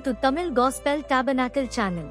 to Tamil Gospel Tabernacle channel.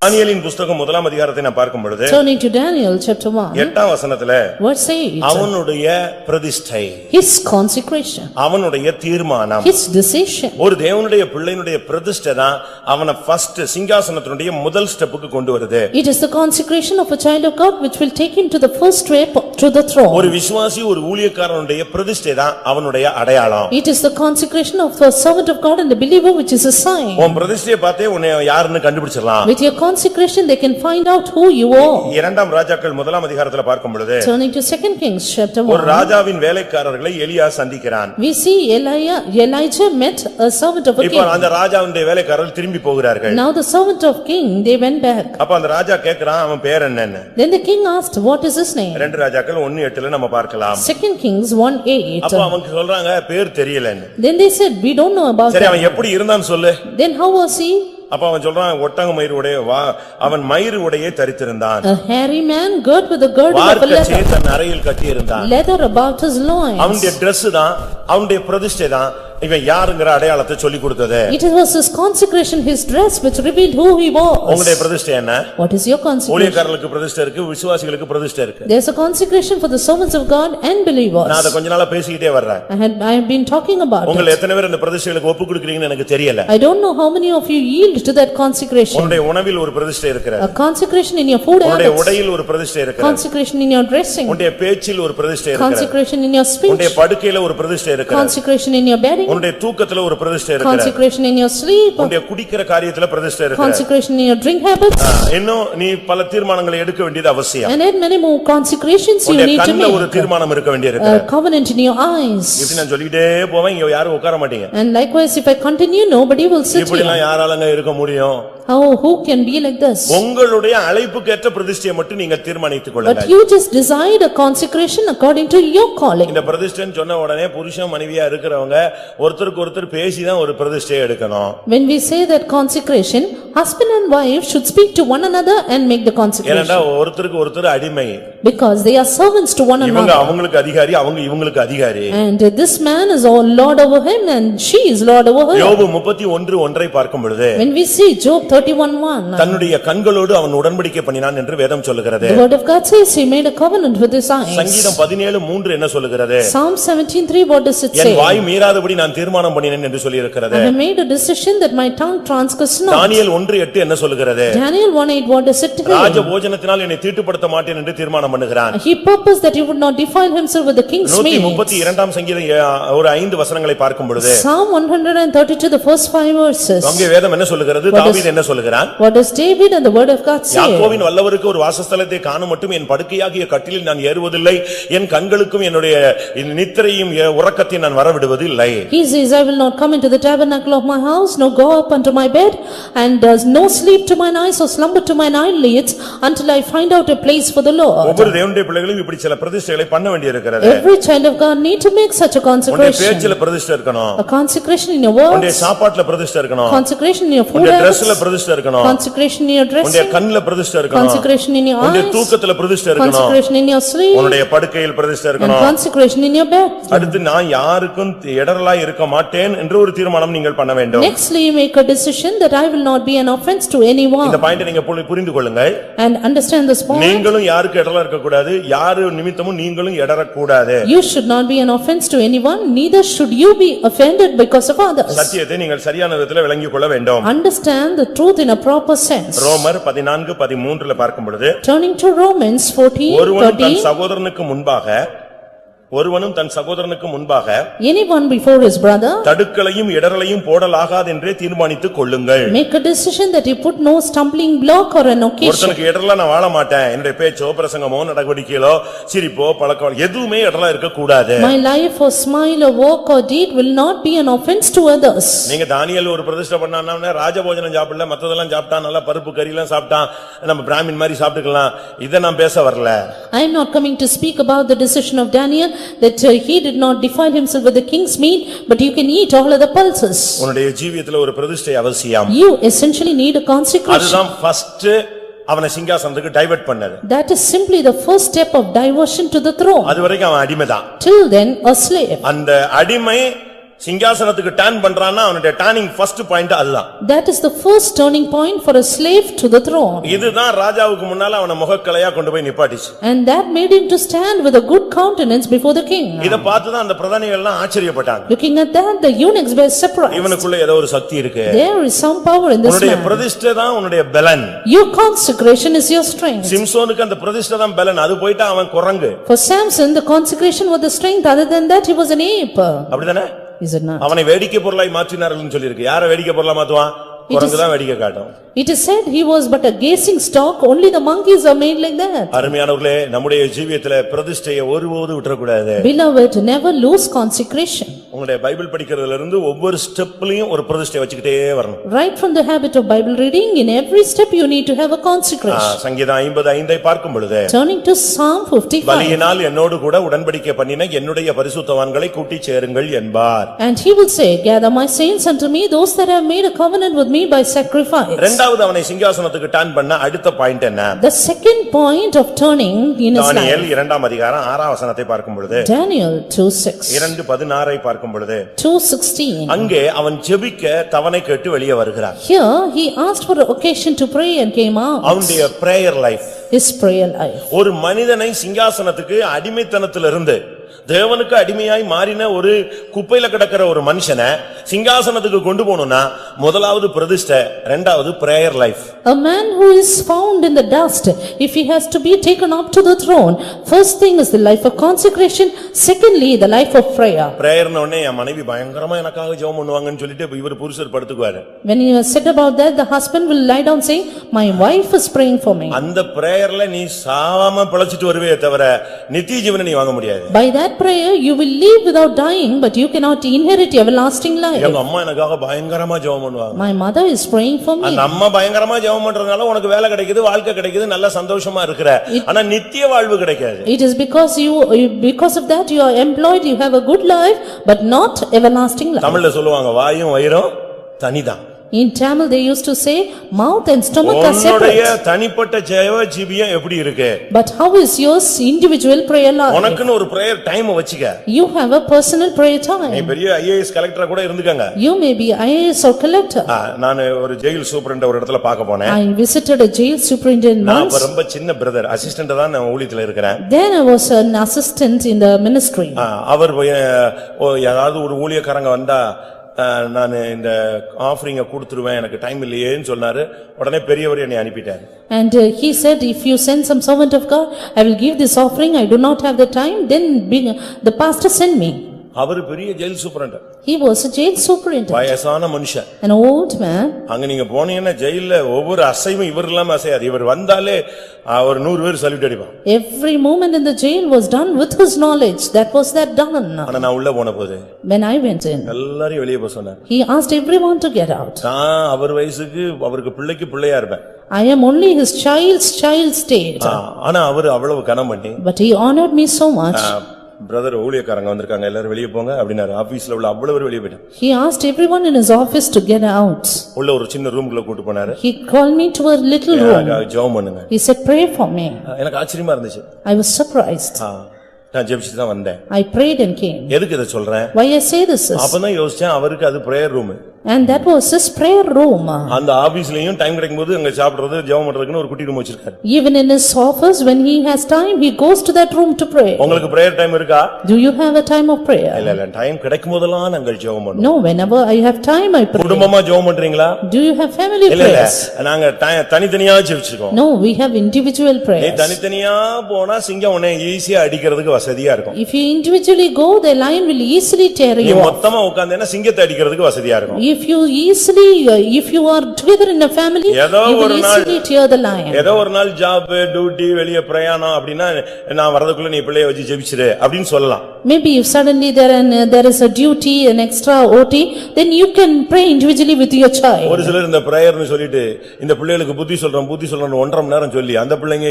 தானியேலின் புத்தகம் முதலாம் அதிகாரத்தை நான் பார்க்கும் பொழுது Turning to Daniel chapter 1 8ஆம் வசனத்திலே verse 8 அவனுடைய பிரதிஷ்டை, his consecration, அவனுடைய தீர்மானம், his decision. ஒரு தேவனுடைய பிள்ளையினுடைய பிரதிஷ்டை தான் அவனை ஃபர்ஸ்ட் சிங்காசனத்தினுடைய முதல் ஸ்டெப்புக்கு கொண்டு வருது. It is the consecration of a child of God which will take him to the first step to the throne. ஒரு விசுவாசி ஒரு ஊழியக்காரனுடைய பிரதிஷ்டை தான் அவனுடைய அடையாளம். It is the consecration of the servant of God and the believer which is a sign. உன் பிரதிஷ்டையை பார்த்தே உன்னை யாருன்னு கண்டுபிடிச்சிடலாம். With your consecration they can find out who you are. இரண்டாம் ராஜாக்கள் முதலாம் அதிகாரத்துல பார்க்கும் பொழுது Turning to 2 Kings chapter 1 ஒரு ராஜாவின் வேலைக்காரர்களை எலியா சந்திக்கிறான். we see Elijah met a servant of a இப்போ king. அந்த ராஜாவுடைய வேலைக்காரர்கள் திரும்பி போகிறார்கள். Now the servant of king they went back. அப்ப அந்த ராஜா கேக்குறான் அவன் பேர் என்னன்னு. Then the king asked what is his name. ரெண்டு ராஜாக்கள் 1:8ல நம்ம பார்க்கலாம். 2 Kings 1:8. அப்ப அவங்க சொல்றாங்க பேர் தெரியலன்னு. Then they said we don't know about சரி him. அவன் எப்படி இருந்தான்னு சொல்லு. Then how was he? அப்ப அவன் சொல்றான் ஒட்டக மயிர் உடைய அவன் மயிர் உடையை தரித்திருந்தான். A hairy man girt with a girdle of a வார்க்கச்சையை leather. தன் அறையில் கட்டி இருந்தான். Leather about his loins. அவனுடைய Dress தான் அவனுடைய பிரதிஷ்டை தான் இவன் யாருங்கற அடையாளத்தை சொல்லி கொடுத்தது. It was his consecration, his dress which revealed who he was. உங்களுடைய பிரதிஷ்டை என்ன? What is your consecration? ஊழியக்காரர்களுக்கு பிரதிஷ்டை இருக்கு, விசுவாசிகளுக்கு பிரதிஷ்டை இருக்கு. There's a consecration for the servants of God and believers. நான் அத கொஞ்ச நாளா பேசிட்டே வர்றேன். I have been talking about உங்க it. எத்தனை பேர் இந்த பிரதிஷ்டைகளுக்கு ஒப்பு கொடுக்கிறீங்கன்னு எனக்கு தெரியல. I don't know how many of you yield to that consecration. உங்களுடைய உணவில் ஒரு பிரதிஷ்டை இருக்கிறது. A consecration in your food உங்களுடைய habits. உடையில் ஒரு பிரதிஷ்டை இருக்கிறது. Consecration in your dressing. உங்களுடைய பேச்சில் ஒரு பிரதிஷ்டை இருக்கிறது. Consecration in your speech. உங்களுடைய படுக்கையில ஒரு பிரதிஷ்டை இருக்கிறது. Consecration in your bedding. உங்களுடைய தூக்கத்துல ஒரு பிரதிஷ்டை இருக்கிறது. Consecration in your sleep. உங்களுடைய குடிக்கிற காரியத்துல பிரதிஷ்டை இருக்கிறது. Consecration in your drink habits. இன்னும் நீ பல தீர்மானங்களை எடுக்க வேண்டியது அவசியம். And then many more consecrations you need to கண்ணுல ஒரு make. தீர்மானம் இருக்க வேண்டியிருக்கு. A covenant in your eyes. இப்படி நான் சொல்லிட்டே போவேன், இங்க யாரும் உட்கார மாட்டீங்க. And likewise if I continue nobody will sit இப்படி எல்லாம் here. யாராலங்க இருக்க முடியும்? Oh, who can be like this? உங்களுடைய அழைப்புக்கேற்ற பிரதிஷ்டையை மட்டும் நீங்க தீர்மானித்துக் But கொள்ளுங்க. you just decide a consecration according to your calling. இந்த பிரதிஷ்டைன்னு சொன்ன உடனே புருஷன் மனைவியா இருக்கிறவங்க ஒருத்தருக்கு ஒருத்தர் பேசி தான் ஒரு பிரதிஷ்டையை எடுக்கணும். When we say that consecration, husband and wife should speak to one another and make the ஏன்னா consecration. ஒருத்தருக்கு ஒருத்தர் அடிமை. Because they are servants to one இவங்க another. அவங்களுக்கு அதிகாரி, அவங்க இவங்களுக்கு அதிகாரி. And this man is all lord over him and she is lord over her. யோபு 31:1 பார்க்கும் பொழுது When we see Job 31:1, தன்னுடைய கண்களோடு அவன் உடன்படிக்கை பண்ணினான் என்று வேதம் சொல்லுகிறது. the word of God says he made a covenant with his eyes. சங்கீதம் 17:3 என்ன சொல்லுகிறது? Psalm 17:3 what does it say? என் வாய் மீறாதபடி நான் தீர்மானம் பண்ணினேன் என்று சொல்லி இருக்கிறது. I have made a decision that my tongue transgress not. தானியேல் 1:8 என்ன சொல்லுகிறது? Daniel 1:8 what does it say? ராஜ போஜனத்தினால் என்னை தீட்டுப்படுத்த மாட்டேன் என்று தீர்மானம் பண்ணுகிறான். He purposed that he would not defile himself with the king's meat. 132ஆம் சங்கீதம் ஒரு 5 வசனங்களை பார்க்கும் பொழுது Psalm 132 the first 5 verses. அங்கே வேதம் என்ன சொல்லுகிறது? தாவீது என்ன சொல்லுகிறான்? What does David and the word of God say? யாக்கோபின் வல்லவருக்கு ஒரு வாசஸ்தலத்தை காணும் மட்டும் என் படுக்கையாகிய கட்டிலில் நான் ஏறுவதில்லை, என் கண்களுக்கும் என்னுடைய நித்திரையும் உறக்கத்தையும் நான் வரவிடுவதில்லை. He says, I will not come into the tabernacle of my house, nor go up unto my bed, and does no sleep to mine eyes or slumber to mine eyelids, until I find out a place for the Lord. ஒவ்வொரு தேவனுடைய பிள்ளைகளும் இப்படி சில பிரதிஷ்டைகளை பண்ண வேண்டியிருக்கிறது. Every child of God need to make such a உன்னுடைய consecration. பேச்சில பிரதிஷ்டை இருக்கணும். A consecration in your உன்னுடைய words, சாப்பாட்டுல பிரதிஷ்டை இருக்கணும். consecration in your food உன்னுடைய habits, Dressல பிரதிஷ்டை இருக்கணும். consecration in your உன்னுடைய dressing, கண்ணுல பிரதிஷ்டை இருக்கணும். consecration in your உன்னுடைய eyes, தூக்கத்துல பிரதிஷ்டை இருக்கணும். consecration in your sleep, உன்னுடைய படுக்கையில் பிரதிஷ்டை and இருக்கணும். consecration in your bed. அடுத்து நான் யாருக்கும் இடரலாய் இருக்க மாட்டேன் என்று ஒரு தீர்மானம் நீங்கள் பண்ண வேண்டும். Nextly, you make a decision that I will not be an offense to anyone. இந்த பாயிண்ட் நீங்க புரிந்து கொள்ளுங்கள். And understand this point. நீங்களும் யாருக்கு இடரலா இருக்க கூடாது, யாரு நிமித்தமும் நீங்களும் இடறக் கூடாது. You should not be an offense to anyone, neither should you be offended because of others. சத்தியத்தை நீங்கள் சரியான விதத்தில் விளங்கிக் கொள்ள வேண்டும். Understand the truth in a proper sense. ரோமர் 14:13 பார்க்கும் பொழுது Turning to Romans 14:13. ஒருவனும் தன் சகோதரனுக்கு முன்பாக anyone before his brother தடுக்களையும் இடரலையும் போடலாகாது என்றே தீர்மானித்துக் கொள்ளுங்கள். make a decision that he put no stumbling block or an occasion. ஒருத்தனுக்கு இடரலா நான் வாழ மாட்டேன், என்னுடைய பேச்சோ பிரசங்கமோ நடவடிக்கைகளோ சிரிப்போ பழக்கம் எதுவுமே இடரலா இருக்க கூடாது. my life or smile or walk or deed will not be an offense to others. நீங்க தானியேல் ஒரு பிரதிஷ்டை பண்ணானே ராஜபோஜனம் சாப்பிடல, மத்ததெல்லாம் சாப்பிட்டான், நல்லா பருப்பு கறி எல்லாம் சாப்பிட்டான், நம்ம பிராமின் மாதிரி சாப்பிட்டுக்கலாம், இத நான் பேச வரல. I am not coming to speak about the decision of Daniel that he did not defile himself with the king's meat, but you can eat all other pulses. உன்னுடைய ஜீவியத்துல ஒரு பிரதிஷ்டை அவசியம். You essentially need a consecration. அதுதான் first அவனை சிங்காசனத்துக்கு divert பண்ணது. That is simply the first step of diversion to the throne. அதுவரைக்கும் அவன் அடிமைதான். Till then a slave. அந்த அடிமை சிங்காசனத்துக்கு டர்ன் பண்றான்னா அவனுடைய டர்னிங் ஃபர்ஸ்ட் பாயிண்ட் அதுதான். That is the first turning point for a slave to the throne. இதுதான் ராஜாவுக்கு முன்னால அவன முகக்கலையா கொண்டு போய் நிப்பாட்டிச்சு. And that made him to stand with a good countenance before the king. இத பார்த்து தான் அந்த பிரதானிகள் எல்லாம் ஆச்சரியப்பட்டாங்க. Looking at that, the eunuchs were surprised. இவனுக்குள்ள ஏதோ ஒரு சக்தி இருக்கு. There is some power in this உன்னுடைய man. பிரதிஷ்டை தான் உன்னுடைய பலன். Your consecration is your strength. சிம்சோனுக்கு அந்த பிரதிஷ்டை தான் பலன். அது போய்ட்டா அவன் குரங்கு. For Samson, the consecration was the strength. Other than that, he was an ape. அப்படிதானே? Is it not? அவனை வேடிக்கை பொருளாய் மாற்றினார்கள்னு சொல்லி இருக்கு. யாரை வேடிக்கை பொருளா மாத்துவான்? குரங்கு தான் வேடிக்கை காட்டும். It is said he was but a gazing stock, only the monkeys are made like that. அருமையானவர்களே, நம்முடைய ஜீவியத்திலே பிரதிஷ்டையை ஒருபோதும் விட்டுற கூடாது. Beloved, never lose consecration. உங்களுடைய பைபிள் படிக்கிறதுல இருந்து ஒவ்வொரு ஸ்டெப்லயும் ஒரு பிரதிஷ்டை வச்சுக்கிட்டே வரணும். Right from the habit of Bible reading, in every step you need to have a consecration. சங்கீதம் 55 பார்க்கும் பொழுது Turning to Psalm 55. பலியினால் என்னோடு கூட உடன்படிக்கை பண்ணின என்னுடைய பரிசுத்தவான்களை கூட்டி சேருங்கள் என்பார். And he will say, gather my saints unto me, those that have made a covenant with me by sacrifice. இரண்டாவது அவனை சிங்காசனத்துக்கு டர்ன் பண்ண அடுத்த பாயிண்ட் என்ன? The second point of turning in his Daniel life. 2ஆம் அதிகாரம் 6ஆம் வசனத்தை பார்க்கும் பொழுது Daniel 2:6. 2:16 பார்க்கும் பொழுது 2:16. அங்கே அவன் ஜெபிக்க தவணை கேட்டு வெளியே வருகிறான். Here he asked for an occasion to pray and came out. அவனுடைய prayer life, His prayer life. ஒரு மனிதனை சிங்காசனத்துக்கு அடிமைத்தனத்திலிருந்து தேவனுக்கு அடிமையாய் மாறின ஒரு குப்பையில கிடக்கிற ஒரு மனுஷனை சிங்காசனத்துக்கு கொண்டு போகணும்னா முதலாவது பிரதிஷ்டை, இரண்டாவது prayer life. A man who is found in the dust, if he has to be taken up to the throne, first thing is the life of consecration, secondly the life of prayer. பிரேயர்ன உடனே என் மனைவி பயங்கரமா எனக்காக ஜெபம் பண்ணுவாங்கன்னு சொல்லிட்டு இவர் புருஷர் படுத்துக்குவாரு. When he has said about that, the husband will lie down saying, my wife is praying for me. அந்த பிரேயர்ல நீ சாவாம பிழைச்சிட்டு வருவே தவிர நித்திய ஜீவனை நீ வாங்க முடியாது. By that prayer you will live without dying, but you cannot inherit everlasting life. எங்க அம்மா எனக்காக பயங்கரமா ஜெபம் பண்ணுவாங்க. My mother is praying for me. அந்த அம்மா பயங்கரமா ஜெபம் பண்றதுனால உனக்கு வேலை கிடைக்குது, வாழ்க்கை கிடைக்குது, நல்ல சந்தோஷமா இருக்கற. ஆனா நித்திய வாழ்வு கிடைக்காது. It is because of that you are employed, you have a good life, but not everlasting life. தமிழ்ல சொல்லுவாங்க வாயும் வயிறும் தனிதான். In Tamil they used to say, mouth and stomach are உன்னுடைய separate. தனிப்பட்ட ஜெப ஜீவியம் எப்படி இருக்கு? But how is yours individual prayer life? உனக்குன்னு ஒரு பிரேயர் டைம் வச்சுக்க. You have a personal prayer நீ time. பெரிய ஐஏஎஸ் கலெக்டரா கூட இருந்துக்கங்க. You may be IAS or collector. நான் ஒரு ஜெயில் சூப்பரண்ட் ஒரு இடத்துல பார்க்க போனேன். I visited a jail superintendent நான் once. ரொம்ப சின்ன பிரதர், அசிஸ்டன்ட் தான் நான் ஊழியத்துல இருக்கிறேன். Then I was an assistant in the ministry. அவர் யாராவது ஒரு ஊழியக்காரங்க வந்தா நான் இந்த ஆஃபரிங்க கொடுத்துருவேன், எனக்கு டைம் இல்லையேன்னு சொன்னாரு. உடனே பெரியவர் என்னை அனுப்பிட்டார். And he said, if you send some servant of God, I will give this offering, I do not have the time. Then the pastor sent me. அவர் பெரிய jail superintendent. He was a jail superintendent. வயசான மனுஷன். An old man. அங்க நீங்க போனீங்கன்னா ஜெயில்ல ஒவ்வொரு அசைவும் இவர் இல்லாம அசையாது. இவர் வந்தாலே ஒரு 100 பேர் சல்யூட் அடிப்பான். Every moment in the jail was done with his knowledge. That was that done. ஆனா நான் உள்ள போன போது When I went in, எல்லாரையும் வெளியே போக சொன்னார். he asked everyone to get out. நான் அவர் வயசுக்கு அவருக்கு பிள்ளையா இருப்பேன். I am only his child state. ஆனா அவர் அவ்வளவு கனம் பண்ணி But he honored me so much. Brother ஊழியக்காரங்க வந்திருக்காங்க, எல்லாரும் வெளியே போங்க அப்படினாரு. ஆபீஸ்ல உள்ள அவ்வளவு பேர் வெளியே போயிட்டாங்க. He asked everyone in his office to get out. உள்ள ஒரு சின்ன ரூம்க்குள்ள கூட்டி போனாரு. He called me to a little room. ஜெபம் பண்ணுங்க. He said, pray for me. எனக்கு ஆச்சரியமா இருந்துச்சு. I was surprised. நான் ஜெபிச்சு தான் வந்தேன். I prayed and came. எதுக்கு இத சொல்றேன்? Why I say this is, அப்பதான் யோசிச்சேன் அவருக்கு அது prayer room. and that was his prayer room. அந்த ஆபீஸ்லயும் டைம் கிடைக்கும்போது அங்க சாப்பிடுறது ஜெபம் பண்றதுக்குன்னு ஒரு குட்டி ரூம் வச்சிருக்காரு. Even in his office, when he has time, he goes to that room to pray. உங்களுக்கு பிரேயர் டைம் இருக்கா? Do you have a time of prayer? இல்ல டைம் கிடைக்கும்போதெல்லாம் நாங்கள் ஜெபம் பண்ணுவோம். No, whenever I have time I pray. குடும்பமா ஜெபம் பண்றீங்களா? Do you have family இல்ல prayers? நாங்க தனித்தனியா ஜெபிச்சுக்கோம். No, we have individual நீ prayers. தனித்தனியா போனா சிங்கம் உன்னை ஈஸியா அடிக்கிறதுக்கு வசதியா இருக்கும். If you individually go, the lion will easily tear நீ you off. மொத்தமா உட்கார்ந்தேன்னா சிங்கத்தை அடிக்கிறதுக்கு வசதியா இருக்கும். If you are together in a family, you will easily tear the lion. ஏதோ ஒரு நாள் ஜாப் டியூட்டி வெளிய பிரயாணம் அப்படினா நான் வரதுக்குள்ள நீ பிள்ளையை வச்சு ஜெபிச்சிரு அப்படினு சொல்லலாம். Maybe if suddenly there is a duty, an extra OT, then you can pray individually with your child. ஒரு சிலர் இந்த பிரேயர்னு சொல்லிட்டு இந்த பிள்ளைகளுக்கு புத்தி சொல்றோம் 1.5 மணி நேரம் சொல்லி அந்த பிள்ளைங்க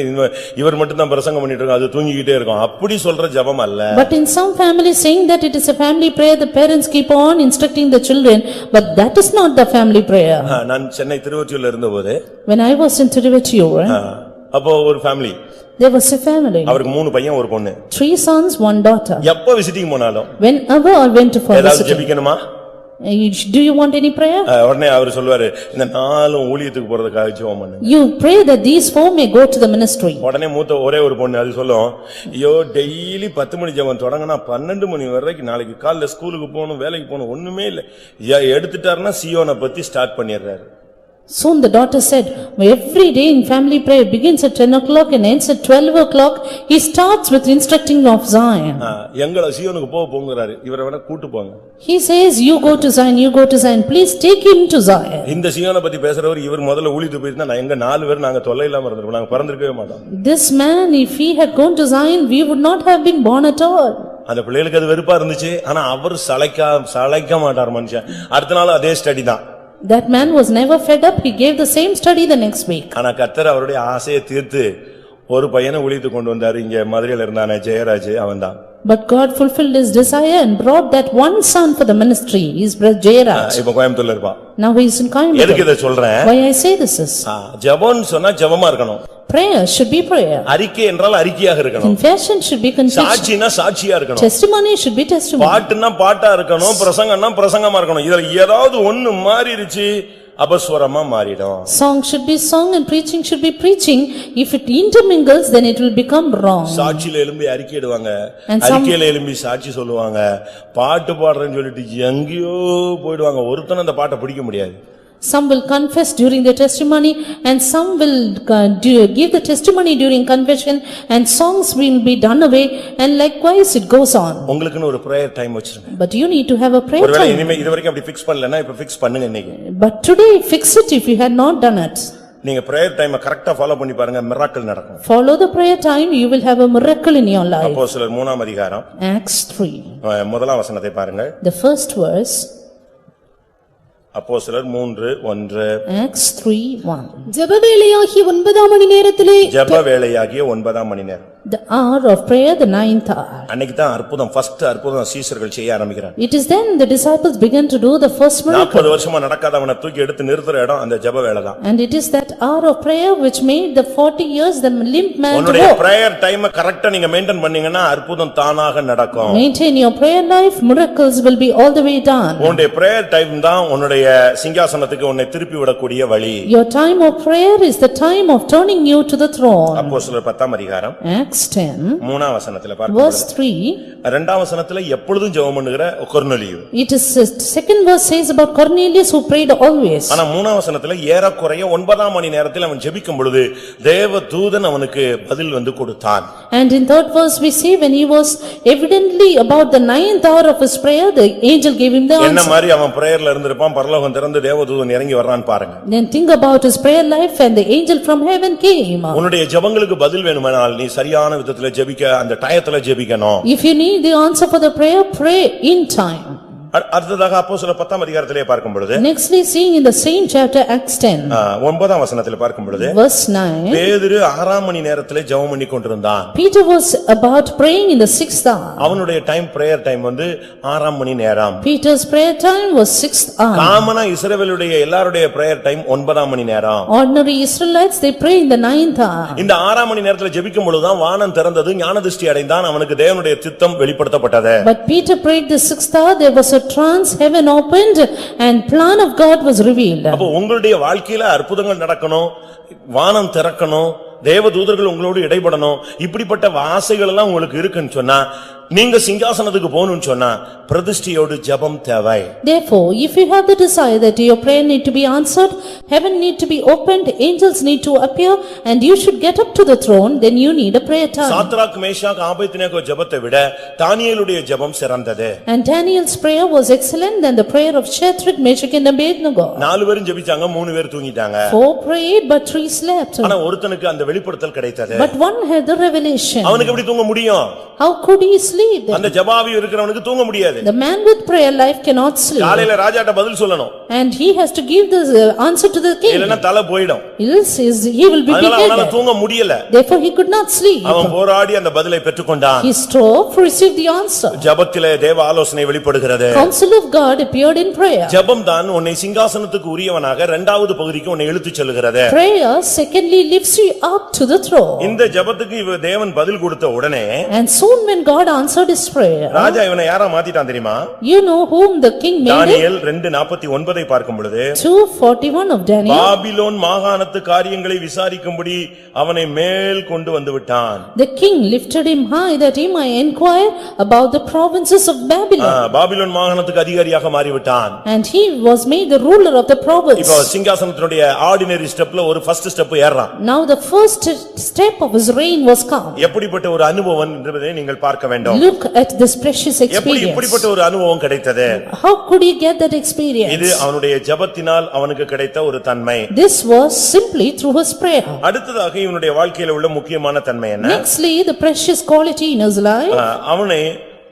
இவர் மட்டும் தான் பிரசங்கம் பண்ணிட்டு இருக்காங்க, அது தூங்கிக்கிட்டே இருக்கும். அப்படி சொல்ற ஜெபம் அல்ல. But in some families saying that it is a family prayer, the parents keep on instructing the children, but that is not the family prayer. நான் சென்னை திருவொற்றியூர்ல இருந்தபோது When I was in Tiruvachiyur, அப்போ ஒரு family There was a family, அவருக்கு 3 பையன் ஒரு பொண்ணு. 3 sons, 1 daughter. எப்ப visiting போனாலும் Whenever I went for ஏதாவது visiting, ஜெபிக்கணுமா? do you want any prayer? உடனே அவர் சொல்வாரு இந்த நாளும் ஊழியத்துக்கு போறதுக்காக ஜெபம் பண்ணுங்க. You pray that these 4 may go to the ministry. உடனே மூத்த ஒரே ஒரு பொண்ணு அது சொல்லும், ஐயோ டெய்லி 10 மணி ஜெபம் தொடங்கினா 12 மணி வரைக்கும் நாளைக்கு காலைல ஸ்கூலுக்கு போகணும் வேலைக்கு போகணும் ஒண்ணுமே இல்ல. எடுத்துட்டாருன்னா சியோனை பத்தி ஸ்டார்ட் பண்ணிடுறாரு. Soon the daughter said, every day in family prayer begins at 10 o'clock and ends at 12 o'clock. He starts with instructing of Zion. எங்கள சியோனுக்கு போங்கறாரு. இவரை வேணா கூட்டி போங்க. He says, you go to Zion, you go to Zion. Please take him to Zion. இந்த சியோனை பத்தி பேசுறவர் இவர் முதல்ல ஊழியத்துக்கு போயிருந்தா நான் எங்க 4 பேர் நாங்க தொல்லை இல்லாம இருந்திருப்போம். நாங்க பிறந்திருக்கவே மாட்டோம். This man, if he had gone to Zion, we would not have been born at all. அந்த பிள்ளைகளுக்கு அது வெறுப்பா இருந்துச்சு. ஆனா அவர் சளைக்க மாட்டார் மனுஷன். அடுத்த நாள் அதே ஸ்டடி தான். That man was never fed up. He gave the same study the next week. ஆனா கர்த்தர் அவருடைய ஆசையை தீர்த்து ஒரு பையனை ஊழியத்துக்கு கொண்டு வந்தாரு. இங்க மதுரையில இருந்தானே ஜெயராஜ் அவன்தான். But God fulfilled his desire and brought that one son for the ministry. He is Jayaraj. இப்ப கோயம்புத்தூர்ல இருப்பான். Now he is in Coimbatore. எதுக்கு இத சொல்றேன்? Why I say this is, ஜெபம்னு சொன்னா ஜெபமா இருக்கணும். prayer should be prayer. அறிக்கை என்றால் அறிக்கையாக இருக்கணும். Confession should be confession. சாட்சினா சாட்சியா இருக்கணும். Testimony should be testimony. பாட்டுனா பாட்டா இருக்கணும். பிரசங்கம்னா பிரசங்கமா இருக்கணும். இதுல ஏதாவது ஒன்னு மாறிடுச்சு அபஸ்வரமா மாறிடும். Song should be song and preaching should be preaching. If it intermingles, then it will become wrong. சாட்சியில எழும்பி அறிக்கையிடுவாங்க, அறிக்கையில எழும்பி சாட்சி சொல்லுவாங்க, பாட்டு பாடுறேன்னு சொல்லிட்டு எங்கேயோ போயிடுவாங்க. ஒருத்தன் அந்த பாட்டை பிடிக்க முடியாது. Some will confess during their testimony and some will give the testimony during confession and songs will be done away and likewise it goes on. உங்களுக்குன்னு ஒரு prayer time வச்சிருங்க. But you need to have a prayer ஒருவேளை time. இனிமே இதுவரைக்கும் அப்படி fix பண்ணலனா இப்ப fix பண்ணுங்க இன்னைக்கு. But today fix it if you had not done it. நீங்க prayer time கரெக்ட்டா ஃபாலோ பண்ணி பாருங்க miracle நடக்கும். Follow the prayer time, you will have a miracle in your life. அப்போஸ்தலர் 3ஆம் அதிகாரம் Acts 3. முதலாம் வசனத்தை பாருங்க. The first verse. அப்போஸ்தலர் 3:1. Acts 3:1. ஜெபவேளையாகிய 9ஆம் மணி நேரத்திலே ஜெபவேளையாகிய 9ஆம் மணி நேரம். The hour of prayer, the 9th hour. அன்னைக்கு தான் அற்புதம் ஃபர்ஸ்ட் அற்புதம் சீஷர்கள் செய்ய ஆரம்பிக்கிறாங்க. It is then the disciples began to do the first miracle. 40 வருஷமா நடக்காதவனை தூக்கி எடுத்து நிறுத்துற இடம் அந்த ஜெபவேளை தான். And it is that hour of prayer which made the 40 years the limp man to உன்னுடைய walk. prayer time கரெக்ட்டா நீங்க மெயின்டைன் பண்ணீங்கன்னா அற்புதம் தானாக நடக்கும். Maintain your prayer life, miracles will be all the way done. உன்னுடைய prayer time தான் உன்னுடைய சிங்காசனத்துக்கு உன்னை திருப்பி விடக்கூடிய வழி. Your time of prayer is the time of turning you to the throne. அப்போஸ்தலர் 10ஆம் அதிகாரம் Acts 10. 3ஆம் வசனத்துல Verse பார்க்கிறோம். 3. 2ஆம் வசனத்துல எப்பொழுதும் ஜெபம் பண்ணுகிற கொர்நேலியு. It is second verse says about Cornelius who prayed always. ஆனா 3ஆம் வசனத்துல ஏறக்குறைய 9ஆம் மணி நேரத்தில் அவன் ஜெபிக்கும் பொழுது தேவ தூதன் அவனுக்கு பதில் வந்து கொடுத்தான். And in third verse we see when he was evidently about the 9th hour of his prayer, the angel gave him the என்ன answer. மாதிரி அவன் பிரேயர்ல இருந்திருப்பான், பரலோகம் திறந்து தேவதூதன் இறங்கி வர்றான்னு பாருங்க. Then think about his prayer life and the angel from heaven came. உன்னுடைய ஜெபங்களுக்கு பதில் வேணுமானால் நீ சரியான விதத்துல ஜெபிக்க அந்த டயத்துல ஜெபிக்கணும். If you need the answer for the prayer, pray in time. அடுத்ததாக அப்போஸ்தலர் 10ஆம் அதிகாரத்திலே பார்க்கும் பொழுது Nextly seeing in the same chapter Acts 10. 9ஆம் வசனத்திலே பார்க்கும் பொழுது Verse 9. பேதுரு 6ஆம் மணி நேரத்திலே ஜெபம் பண்ணி கொண்டிருந்தான். Peter was about praying in the 6th hour. அவனுடைய டைம் பிரேயர் டைம் வந்து 6ஆம் மணி நேரம். Peter's prayer time was 6th hour. காமனா இஸ்ரவேலுடைய எல்லாருடைய பிரேயர் டைம் 9ஆம் மணி நேரம். Ordinary Israelites they pray in the 9th hour. இந்த 6ஆம் மணி நேரத்திலே ஜெபிக்கும் பொழுதுதான் வானம் திறந்தது, ஞானதிஷ்டி அடைந்தான், அவனுக்கு தேவனுடைய சித்தம் வெளிப்படுத்தப்பட்டது. But Peter prayed the 6th hour, there was a trance, heaven opened and plan of God was revealed. அப்ப உங்களுடைய வாழ்க்கையில அற்புதங்கள் நடக்கணும், வானம் திறக்கணும், தேவதூதர்கள் உங்களோடு இடைப்படணும், இப்படிப்பட்ட ஆசைகள் எல்லாம் உங்களுக்கு இருக்குன்னு சொன்னா நீங்க சிங்காசனத்துக்கு போகணும்னு சொன்னா பிரதிஷ்டையோடு ஜெபம் தேவை. Therefore, if you have the desire that your prayer need to be answered, heaven need to be opened, angels need to appear and you should get up to the throne, then you need a prayer time. Shadrach Meshach Abednego ஜெபத்தை விட தானியேலுடைய ஜெபம் சிறந்தது. And Daniel's prayer was excellent than the prayer of Shadrach, Meshach and Abednego. 4 பேரும் ஜெபிச்சாங்க, 3 பேர் தூங்கிட்டாங்க. 4 prayed but 3 slept. ஆனா ஒருத்தனுக்கு அந்த வெளிப்படுத்தல் கிடைத்தது. But one had the revelation. அவனுக்கு எப்படி தூங்க முடியும்? How could he sleep then? அந்த ஜெபாவி இருக்கிறவனுக்கு தூங்க முடியாது. The man with prayer life cannot sleep. காலையில ராஜாட்ட பதில் சொல்லணும். And he has to give the answer to the king. இல்லனா தலை போய்டும். Else he will be அதனால அவனால beheaded. தூங்க முடியல. Therefore he could not sleep. அவன் போராடி அந்த பதிலை பெற்றுக்கொண்டான். He strove to receive the answer. ஜெபத்திலே தேவ ஆலோசனை வெளிப்படுகிறது. Counsel of God appeared in prayer. ஜெபம் தான் உன்னை சிங்காசனத்துக்கு உரியவனாக இரண்டாவது பகுதிக்கு உன்னை இழுத்துச் செல்கிறது. Prayer secondly lifts you up to the throne. இந்த ஜெபத்துக்கு தேவன் பதில் கொடுத்த உடனே And soon when God answered his prayer, ராஜா இவனை யாரா மாத்திட்டான் தெரியுமா? you know whom the king made him? தானியேல் 2:49 பார்க்கும் பொழுது 2:41 of Daniel. பாபிலோன் மாகாணத்து காரியங்களை விசாரிக்கும்படி அவனை மேல் கொண்டு வந்து விட்டான். The king lifted him high that he might inquire about the provinces of Babylon. Babylon மாகாணத்துக்கு அதிகாரியாக மாறிவிட்டான். And he was made the ruler of the province. இப்போ சிங்காசனத்தினுடைய ஆர்டினரி ஸ்டெப்ல ஒரு ஃபர்ஸ்ட் ஸ்டெப் ஏறறான். Now the first step of his reign was come. எப்படிப்பட்ட ஒரு அனுபவம் என்பதை நீங்கள் பார்க்க வேண்டும். Look at this precious experience. எப்படிப்பட்ட ஒரு அனுபவம் கிடைத்தது? How could he get that experience? இது அவனுடைய ஜெபத்தினால் அவனுக்கு கிடைத்த ஒரு தன்மை. This was simply through his prayer. அடுத்ததாக இவனுடைய வாழ்க்கையில உள்ள முக்கியமான தன்மை என்ன? Nextly, the precious quality in his life. அவனை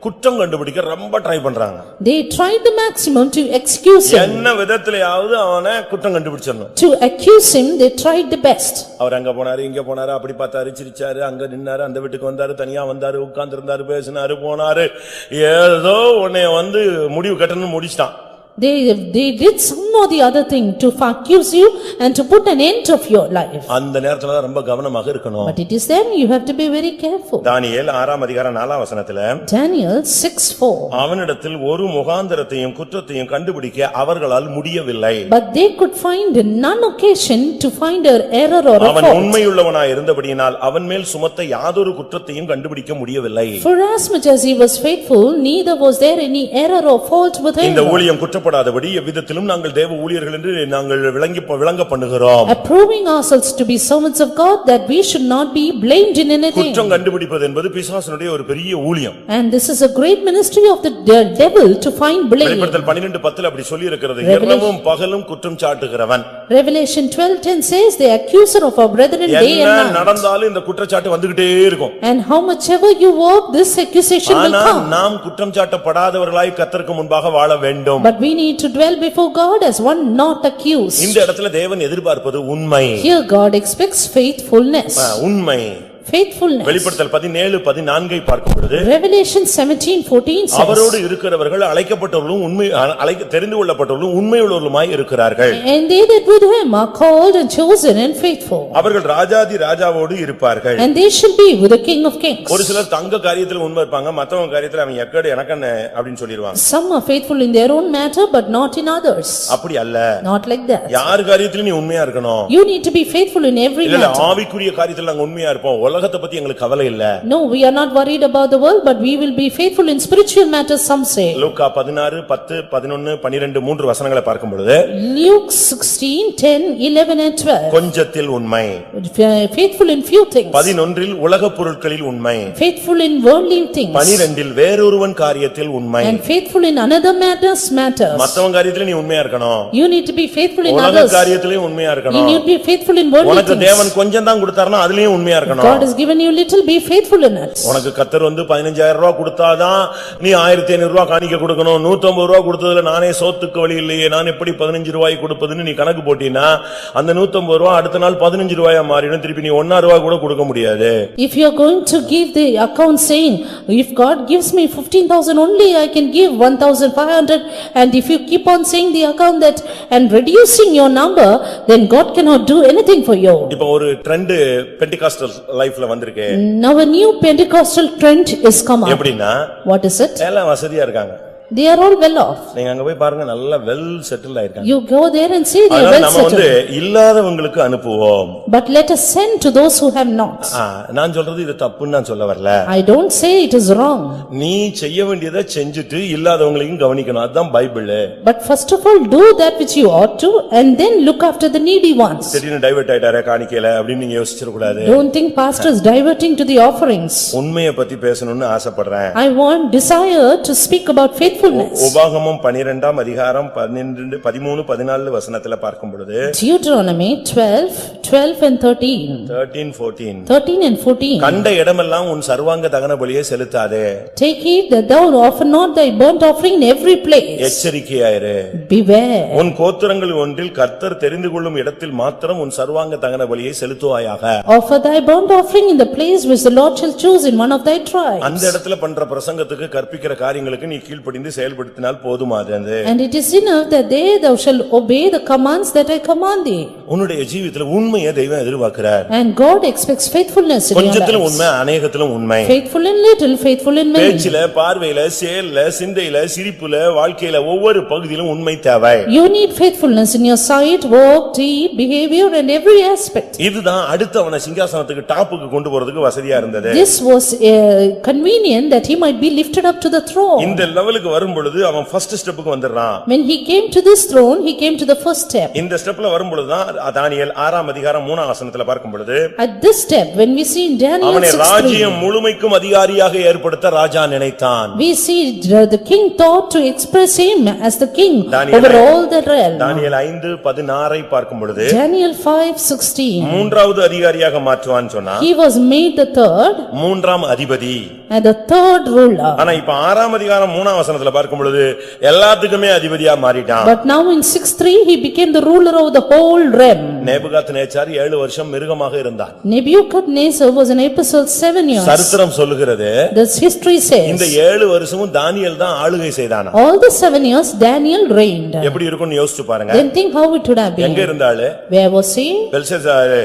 குற்றம் கண்டுபிடிக்க ரொம்ப ட்ரை பண்றாங்க. They tried the maximum to excuse him. என்ன விதத்திலயாவது அவனை குற்றம் கண்டுபிடிச்சிரணும். To accuse him, they tried the best. அவர் அங்க போனாரு இங்க போனாரு அப்படி பார்த்தாரு சிரிச்சாரு அங்க நின்னாரு அந்த வீட்டுக்கு வந்தாரு தனியா வந்தாரு உட்கார்ந்திருந்தாரு பேசினாரு போனாரு ஏதோ உன்னை முடிவு கட்டணும்னு முடிச்சிட்டான். They did some or the other thing to accuse you and to put an end of your life. அந்த நேரத்துல தான் ரொம்ப கவனமாக இருக்கணும். But it is then you have to be very careful. Daniel 6:4 Daniel 6:4. அவனிடத்தில் ஒரு முகாந்தரத்தையும் குற்றத்தையும் கண்டுபிடிக்க அவர்களால் முடியவில்லை. But they could find none occasion to find an error or a அவன் fault. உண்மையுள்ளவனாய் இருந்தபடியினால் அவன் மேல் சுமத்த யாதொரு குற்றத்தையும் கண்டுபிடிக்க முடியவில்லை. For as much as he was faithful, neither was there any error or fault with him. இந்த ஊழியம் குற்றப்படாதபடி எவ்விதத்திலும் நாங்கள் தேவ ஊழியர்கள் என்று நாங்கள் விளங்க பண்ணுகிறோம். Approving ourselves to be servants of God, that we should not be blamed in anything. குற்றம் கண்டுபிடிப்பது என்பது பிசாசுனுடைய ஒரு பெரிய ஊழியம். And this is a great ministry of the devil to find blame. வெளிப்படுத்தல் 12:10 அப்படி சொல்லி இருக்கிறது. இரவும் பகலும் குற்றம் சாட்டுகிறவன். Revelation 12:10 says, the accuser of our brethren day and night. என்ன நடந்தாலும் இந்த குற்றச்சாட்டு வந்துகிட்டே இருக்கும். And how much ever you work, this accusation will come. நாம் குற்றம் சாட்டப்படாதவர்களாய் கர்த்தருக்கு முன்பாக வாழ வேண்டும். But we need to dwell before God as one not accused. இந்த இடத்துல தேவன் எதிர்பார்ப்பது உண்மை. Here God expects faithfulness. உண்மை. Faithfulness. வெளிப்படுத்தல் 17:14 பார்க்கும் பொழுது Revelation 17:14 says, அவரோடு இருக்கிறவர்கள் அழைக்கப்பட்டவர்களும் உண்மை தெரிந்து கொள்ளப்பட்டவர்களும் உண்மையுள்ளவர்களுமாய் இருக்கிறார்கள். And they that with him are called and chosen and faithful. அவர்கள் ராஜாதி ராஜாவோடு இருப்பார்கள். And they shall be with the King of Kings. ஒரு சிலர் தங்க காரியத்தில் உண்மை இருப்பாங்க மத்தவங்க காரியத்தில் அவன் எக்கடு எனக்கண்ணே அப்படினு சொல்லிடுவாங்க. Some are faithful in their own matter but not in others. அப்படி அல்ல. Not like that. யார் காரியத்திலும் நீ உண்மையா இருக்கணும். You need to be faithful in every matter. இல்ல ஆவிக்குரிய காரியத்தில் நாங்க உண்மையா இருப்போம். உலகத்தை பத்தி எங்களுக்கு கவலை இல்ல. No, we are not worried about the world, but we will be faithful in spiritual matters, some say. லூக்கா 16, 10, 11, 12 மூன்று வசனங்களை பார்க்கும் பொழுது Luke 16, 10, 11 and 12. கொஞ்சத்தில் உண்மை. Faithful in few things. 11 உலகப் பொருட்களில் உண்மை. Faithful in worldly things. 12 வேறொருவன் காரியத்தில் உண்மை. And faithful in another matters. மத்தவங்க காரியத்துல நீ உண்மையா இருக்கணும். You need to be faithful in உலக others. காரியத்திலயும் உண்மையா You இருக்கணும். need to be faithful in worldly உனக்கு things. தேவன் கொஞ்சம் தான் கொடுத்தாருன்னா அதுலயும் உண்மையா இருக்கணும். God has given you little, be faithful in it. உனக்கு கர்த்தர் 15,000 கொடுத்தாதான் நீ 1,500 காணிக்க கொடுக்கணும். 150 கொடுத்ததுல நானே சோத்துக்கு வழி இல்லையே நான் எப்படி 15 ரூபாய் கொடுப்பதுன்னு நீ கணக்கு போட்டீனா அந்த 150 அடுத்த நாள் 15 ரூபாயா மாறிடும். திருப்பி நீ 1 ரூபாய் கூட கொடுக்க முடியாது. If you are going to give the account saying, if God gives me 15,000 only, I can give 1,500, and if you keep on saying the account that and reducing your number, then God cannot do anything for you. இப்போ ஒரு trend Pentecostal லைஃப்ல வந்திருக்கு. Now a new Pentecostal trend is come up. எப்படின்னா What is it? எல்லாம் வசதியா இருக்காங்க. They are all well off. நீங்க அங்க போய் பாருங்க நல்ல வெல் செட்டில் ஆயிருக்காங்க. You go there and see they are அதனால well நம்ம settled. இல்லாதவங்களுக்கு அனுப்புவோம். But let us send to those who have not. நான் சொல்றது இது தப்புன்னு நான் சொல்ல வரல. I don't say it is wrong. நீ செய்ய வேண்டியதை செஞ்சுட்டு இல்லாதவங்களையும் கவனிக்கணும். அதுதான் Bible. But first of all do that which you ought to and then look after the needy ones. திடீர்னு டைவர்ட் ஆயிட்டாரே காணிக்கையில அப்படின்னு நீங்க யோசிச்சிர கூடாது. Don't think pastor is diverting to the offerings. உண்மையை பத்தி பேசணும்னு ஆசைப்படுறேன். I want desire to speak about faithfulness. faithfulness. உபாகமம் 12ஆம் அதிகாரம் 12 13 14 வசனத்துல பார்க்கும் பொழுது Deuteronomy 12 and 13. 13 and 14. கண்ட இடமெல்லாம் உன் சர்வாங்க தகன பலியை செலுத்தாதே. Take heed that thou offer not thy burnt offering in every place. எச்சரிக்கையாயிரு. Beware. உன் கோத்திரங்களில் ஒன்றில் கர்த்தர் தெரிந்து கொள்ளும் இடத்தில் மாத்திரம் உன் சர்வாங்க தகன பலியை செலுத்துவாயாக. Offer thy burnt offering in the place which the Lord shall choose in one of thy tribes. அந்த இடத்துல பண்ற பிரசங்கத்துக்கு கற்பிக்கிற காரியங்களுக்கு நீ கீழ்ப்படிந்து செயல்படுத்தினால் போதுமானது. And it is enough that there thou shall obey the commands that I command thee. உன்னுடைய ஜீவிதத்துல உண்மையை தெய்வம் எதிர்பார்க்கிறார். And God expects faithfulness in your கொஞ்சத்திலும் lives. உண்மை, அநேகத்திலும் உண்மை. Faithful in little, faithful in many. பேச்சில, பார்வையில, செயல்ல, சிந்தையில, சிரிப்புல, வாழ்க்கையில ஒவ்வொரு பகுதியிலும் உண்மை தேவை. You need faithfulness in your sight, work, deed, behavior and every aspect. இதுதான் அடுத்தவனை சிங்காசனத்துக்கு டாப்புக்கு கொண்டு போறதுக்கு வசதியா இருந்தது. This was convenient that he might be lifted up to the throne. இந்த லெவலுக்கு வரும் பொழுது அவன் ஃபர்ஸ்ட் ஸ்டெப்புக்கு வந்துறான். When he came to this throne, he came to the first step. இந்த ஸ்டெப்ல வரும் பொழுது தான் தானியேல் 6ஆம் அதிகாரம் 3ஆம் வசனத்துல பார்க்கும் பொழுது At this step, when we see in Daniel அவனை 6:3, ராஜ்யம் முழுமைக்கும் அதிகாரியாக ஏற்படுத்த ராஜா நினைத்தான். we see the king thought to express him as the king Daniel over all the realm. தானியேல் 5:16 பார்க்கும் பொழுது Daniel 5:16, மூன்றாவது அதிகாரியாக மாற்றுவான்னு சொன்னா he was made the third மூன்றாம் அதிபதி. and the third ruler. ஆனா இப்ப 6ஆம் அதிகாரம் 3ஆம் வசனத்துல பார்க்கும் பொழுது எல்லாத்துக்குமே அதிபதியா மாறிட்டான். But now in 6:3 he became the ruler of the whole realm. Nebuchadnezzar 7 வருஷம் மிருகமாக இருந்தான். Nebuchadnezzar was an episode 7 years. சரித்திரம் சொல்லுகிறது This history இந்த says 7 வருஷமும் தானியேல் தான் ஆளுகை செய்தானா. all the 7 years Daniel reigned. எப்படி இருக்கும்னு யோசிச்சு பாருங்க. Then think how it would have been. எங்க இருந்தாளு? Where was he? பெல்ஷாத்சார்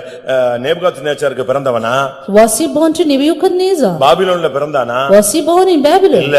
நேபுகாத்நேச்சாருக்கு பிறந்தவனா? Was he born to Nebuchadnezzar? பாபிலோன்ல பிறந்தானா? Was he born in Babylon? இல்ல.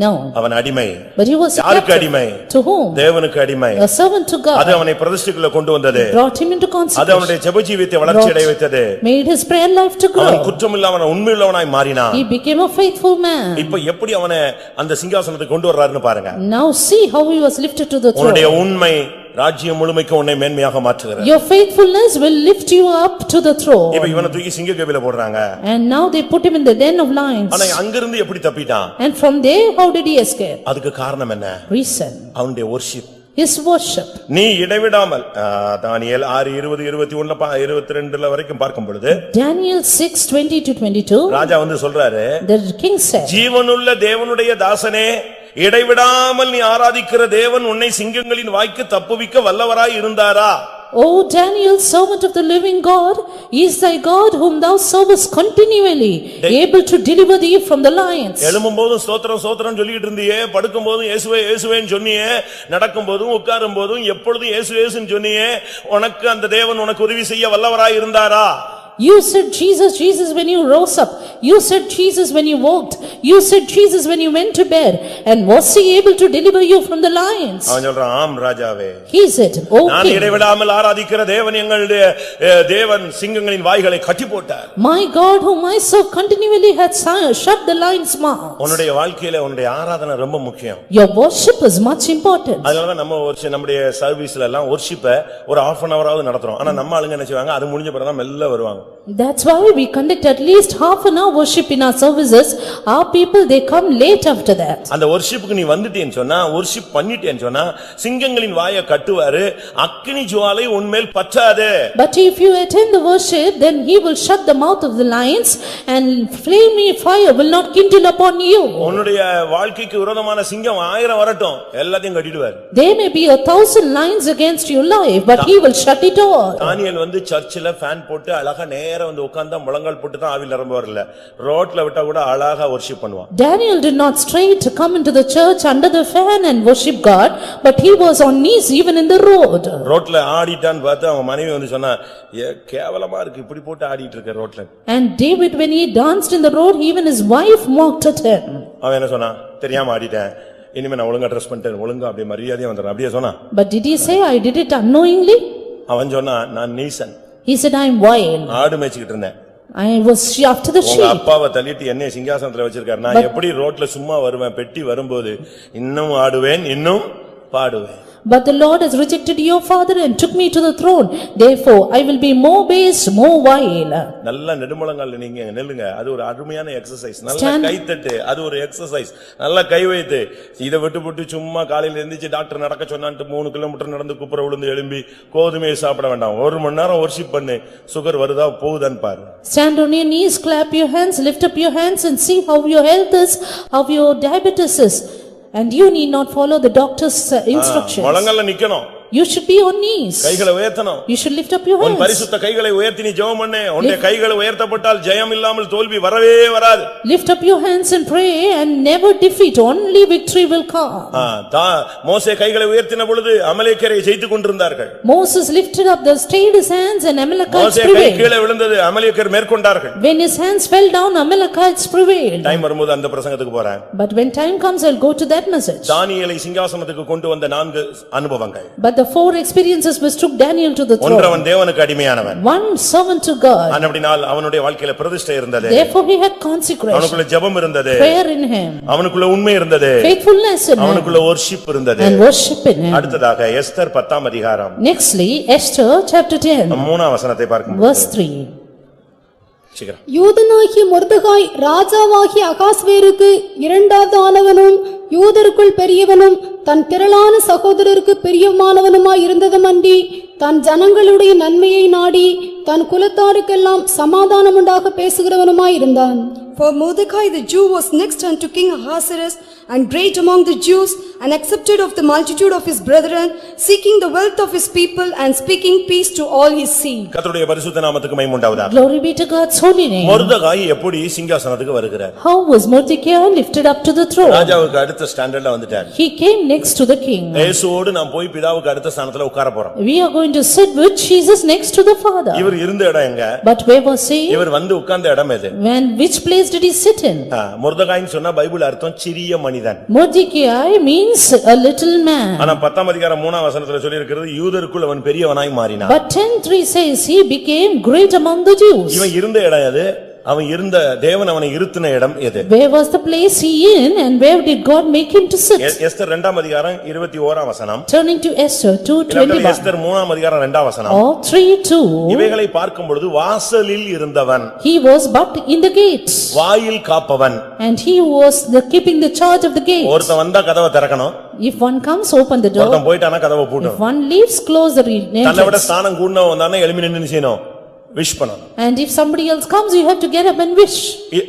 No. அவன் அடிமை. But he was a யாருக்கு captive. அடிமை? To whom? தேவனுக்கு அடிமை. A servant to God. அது அவனை பிரதிஷ்டைக்குள்ள கொண்டு வந்தது. Brought him into அது consecration. அவனுடைய ஜெப ஜீவியத்தை வளர்ச்சி அடைய வைத்தது. Made his prayer life to அவன் grow. குற்றமில்லாதவன் உண்மையுள்ளவனாய் மாறினான். He became a faithful man. இப்ப எப்படி அவனை அந்த சிங்காசனத்துக்கு கொண்டு வர்றாருன்னு பாருங்க. Now see how he was lifted to the உன்னுடைய throne. உண்மை ராஜ்யம் முழுமைக்கு உன்னை மேன்மையாக மாற்றுகிறது. Your faithfulness will lift you up to the இப்ப throne. இவனை தூக்கி சிங்கக்கேபில போடுறாங்க. And now they put him in the den of lions. ஆனா அங்கிருந்து எப்படி தப்பிட்டான்? And from there how did he escape? அதுக்கு காரணம் என்ன? Reason. அவனுடைய worship. His worship. நீ இடைவிடாமல் தானியேல் 6:20 21 22 வரைக்கும் பார்க்கும் பொழுது Daniel 6:20 to 22. ராஜா வந்து சொல்றாரு, The king said, ஜீவனுள்ள தேவனுடைய தாசனே, இடைவிடாமல் நீ ஆராதிக்கிற தேவன் உன்னை சிங்கங்களின் வாய்க்கு தப்புவிக்க வல்லவராய் இருந்தாரா? O Daniel, servant of the living God, is thy God whom thou servest continually, able to deliver thee from the lions. எழும்பும்போதும் ஸ்தோத்திரம் ஸ்தோத்திரம் சொல்லிட்டு இருந்தியே, படுக்கும்போதும் இயேசுவே இயேசுவேன்னு சொன்னியே, நடக்கும்போதும் உட்காரும்போதும் எப்பொழுதும் இயேசு இயேசுன்னு சொன்னியே, உனக்கு அந்த தேவன் உனக்கு உதவி செய்ய வல்லவராய் இருந்தாரா? You said Jesus, Jesus when you rose up. You said Jesus when you walked. You said Jesus when you went to bed. And was he able to deliver you from the lions? அவன் சொல்றான், ஆம் ராஜாவே. He said, O நான் king, இடைவிடாமல் ஆராதிக்கிற தேவன் எங்களுடைய தேவன் சிங்கங்களின் வாய்களை கட்டி போட்டார். my God whom I serve continually had shut the lions' mouth. உன்னுடைய வாழ்க்கையில உன்னுடைய ஆராதனை ரொம்ப முக்கியம். Your worship is much important. அதனாலதான் நம்ம நம்முடைய சர்வீஸ்ல எல்லாம் worship ஒரு half an hour ஆவது நடத்துறோம். ஆனா நம்ம ஆளுங்க என்ன செய்வாங்க, அது முடிஞ்ச பிறகு தான் மெல்ல வருவாங்க. That's why we conduct at least half an hour worship in our services. Our people, they come late after that. அந்த worshipக்கு நீ வந்துட்டேன்னு சொன்னா, worship பண்ணிட்டேன்னு சொன்னா, சிங்கங்களின் வாயை கட்டுவாரு, அக்கினி ஜுவாலை உன்மேல் பற்றாது. But if you attend the worship, then he will shut the mouth of the lions and flaming fire will not kindle upon you. உன்னுடைய வாழ்க்கைக்கு விரோதமான சிங்கம் 1000 வரட்டும், எல்லாத்தையும் கட்டிடுவார். There may be 1000 lions against your life, but he will shut it all. தானியேல் வந்து சர்ச்சில் fan போட்டு அழகா நேரா வந்து உட்கார்ந்தா முழங்கால் போட்டு தான் ஆவில ரொம்ப வரல, ரோட்ல விட்டா கூட அழகா worship பண்ணுவான். Daniel did not straight come into the church under the fan and worship God, but he was on knees even in the road. ரோட்ல ஆடிட்டான்னு பார்த்து அவன் மனைவி வந்து சொன்னா, கேவலமா இருக்கு இப்படி போட்டு ஆடிட்டு இருக்க ரோட்ல. And David, when he danced in the road, even his wife mocked at him. அவன் என்ன சொன்னா, தெரியாம ஆடிட்டேன், இனிமே நான் ஒழுங்கா ட்ரெஸ் பண்ணிட்டேன், ஒழுங்கா அப்படியே மரியாதையா வந்துடுறேன் அப்படியே சொன்னா. But did he say, I did it unknowingly? அவன் சொன்னா, நான் நீசன். He said, I am wild. ஆடு மேய்ச்சிட்டு இருந்தேன். I was after the உங்க sheep. அப்பாவை தள்ளிட்டு என்னை சிங்காசனத்துல வச்சிருக்காரு, நான் எப்படி ரோட்ல சும்மா வருவேன், பெட்டி வரும்போது இன்னும் ஆடுவேன் இன்னும் பாடுவேன். But the Lord has rejected your father and took me to the throne. Therefore I will be more base, more vile. நல்ல நெடுமுழங்கால் நீங்க நில்லுங்க. அது ஒரு அருமையான எக்சர்சைஸ். நல்ல கை தட்டு. அது ஒரு எக்சர்சைஸ். நல்ல கை வைத்து இத விட்டு சும்மா காலையில எந்திரிச்சு டாக்டர் நடக்க சொன்னான்ட்டு 3 கிலோமீட்டர் நடந்து குப்புற விழுந்து எழும்பி கோதுமையை சாப்பிட வேண்டாம். 1 மணி நேரம் வொர்ஷிப் பண்ணு. சுகர் வருதா போகுதான்னு பாரு. Stand on your knees, clap your hands, lift up your hands and see how your health is, how your diabetes is. And you need not follow the doctor's instructions. முழங்கால்ல நிக்கணும். You should be on knees. கைகளை உயர்த்தணும். You should lift up your hands. உன் பரிசுத்த கைகளை உயர்த்தி நீ ஜெபம் பண்ணு. உன்னுடைய கைகள் உயர்த்தப்பட்டால் ஜெயம் இல்லாமல் தோல்வி வரவே வராது. Lift up your hands and pray and never defeat, only victory will come. மோசே கைகளை உயர்த்தின பொழுது அமலேக்கியரை ஜெயித்துக் கொண்டிருந்தார்கள். Moses lifted up, stayed his hands and Amalekites மோசே கை கீழே விழுந்தது, அமலேக்கியர் மேற்கொண்டார்கள். When his hands fell down, Amalekites prevailed. Time வரும்போது அந்த பிரசங்கத்துக்கு போறேன். But when time comes, I'll go to that message. தானியேலை சிங்காசனத்துக்கு கொண்டு வந்த 4 அனுபவங்கள். But the 4 experiences which took Daniel to the throne. ஒன்றவன் தேவனுக்கு அடிமையானவன். One servant to God. அப்படினால் அவனுடைய வாழ்க்கையில பிரதிஷ்டை இருந்தது. Therefore he had consecration. அவனுக்குள்ள ஜெபம் இருந்தது. Prayer in him. அவனுக்குள்ள உண்மை இருந்தது. Faithfulness in him. அவனுக்குள்ள worship இருந்தது. And worship in him. அடுத்ததாக எஸ்தர் 10ஆம் அதிகாரம். Nextly Esther chapter 10. 3ஆம் வசனத்தை பார்க்கும். Verse 3. யூதனாகிய மொர்தெகாய் ராஜாவாகிய அகாஸ்வேருக்கு இரண்டாவது ஆனவனும் யூதருக்குள் பெரியவனும் தன் திரளான சகோதரருக்கு பிரியமானவனுமாய் இருந்ததுமன்றி தன் ஜனங்களுடைய நன்மையை நாடி தன் குலத்தாருக்கெல்லாம் சமாதானம் உண்டாக பேசுகிறவனுமாய் இருந்தான். For Mordecai the Jew was next unto King Ahasuerus, and great among the Jews, and accepted of the multitude of his brethren, seeking the wealth of his people, and speaking peace to all his seed. கர்த்தருடைய பரிசுத்த நாமத்துக்கு மகிமை உண்டாவதாக. Glory be to God's holy name. மொர்தெகாய் எப்படி சிங்காசனத்துக்கு வருகிறார்? How was Mordecai lifted up to the throne? ராஜாவுக்கு அடுத்த ஸ்டாண்டர்ட்ல வந்துட்டார். He came next to the king. இயேசுவோடு நாம் போய் பிதாவுக்கு அடுத்த ஸ்தானத்துல உட்கார போறோம். We are going to sit with Jesus next to the Father. இவர் இருந்த இடம் எங்க? But where was he? இவர் வந்து உட்கார்ந்த இடம் எது? When which place did he sit in? மொர்தெகாய்னு சொன்னா பைபிள் அர்த்தம் சிறிய மனிதன். Mordecai means a little man. ஆனா 10ஆம் அதிகாரம் 3ஆம் வசனத்துல சொல்லி இருக்கிறது யூதருக்குள் அவன் பெரியவனாய் மாறினான். But 10:3 says he became great among the Jews. இவன் இருந்த இடம் எது? அவன் இருந்த தேவன் அவனை இருத்தின இடம் எது? Where was the place he in and where did God make him to sit? Esther 2ஆம் அதிகாரம் 21ஆம் வசனம். Turning to Esther 2:21. எஸ்தர் 3ஆம் அதிகாரம் 2ஆம் வசனம். Or 3:2. இவைகளை பார்க்கும் பொழுது வாசலில் இருந்தவன். He was but in the gates. வாயில் காப்பவன். And he was keeping the charge of the gate. ஒருத்தன் வந்தா கதவை திறக்கணும். If one comes, open the door. ஒருத்தன் போய்ட்டானா கதவை பூட்டணும். If one leaves, close the entrance. தன்னவிட ஸ்தானம் கூடனவன் வந்தானே எழும்பி நின்னு செய்யணும். விஷ் பண்ணணும். And if somebody else comes, you have to get up and wish.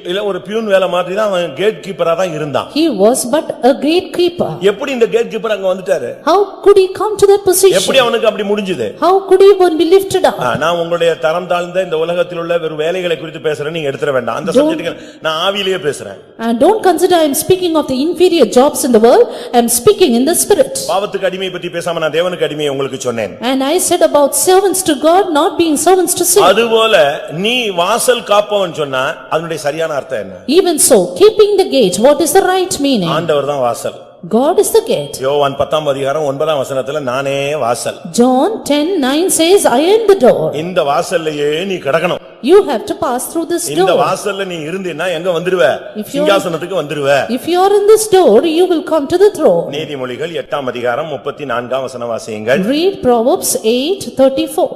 இல்ல ஒரு பியூன் வேலை மாதிரி தான் அவன் கேட் கீப்பரா தான் இருந்தான். He was but a gatekeeper. எப்படி இந்த கேட் கீப்பர் அங்க வந்துட்டாரு? How could he come to that position? எப்படி அவனுக்கு அப்படி முடிஞ்சது? How could he even be lifted up? நான் உங்களுடைய தரம் தாழ்ந்த இந்த உலகத்தில் உள்ள வெறும் வேலைகளை குறித்து பேசுறேன், நீங்க எடுத்துற வேண்டாம். அந்த சப்ஜெக்ட் நான் ஆவியிலேயே பேசுறேன். And don't consider I am speaking of the inferior jobs in the world. I am speaking in the spirit. பாவத்துக்கு அடிமை பத்தி பேசாம நான் தேவனுக்கு அடிமையை உங்களுக்கு சொன்னேன். And I said about servants to God not being servants to sin. அதுபோல நீ வாசல் காப்பவன் சொன்னா அதனுடைய சரியான அர்த்தம் என்ன? Even so, keeping the gate, what is the right meaning? ஆண்டவர் தான் வாசல். God is the gate. யோவான் 10ஆம் அதிகாரம் 9ஆம் வசனத்துல நானே வாசல். John 10:9 says, I am the door. இந்த வாசல்லையே நீ கடக்கணும். You have to pass through this door. இந்த வாசல்ல நீ இருந்தீனா எங்க வந்துருவ? சிங்காசனத்துக்கு வந்துருவ. If you are in this door, you will come to the throne. நீதிமொழிகள் 8ஆம் அதிகாரம் 34ஆம் வசனம் வாசியுங்கள். Read Proverbs 8:34.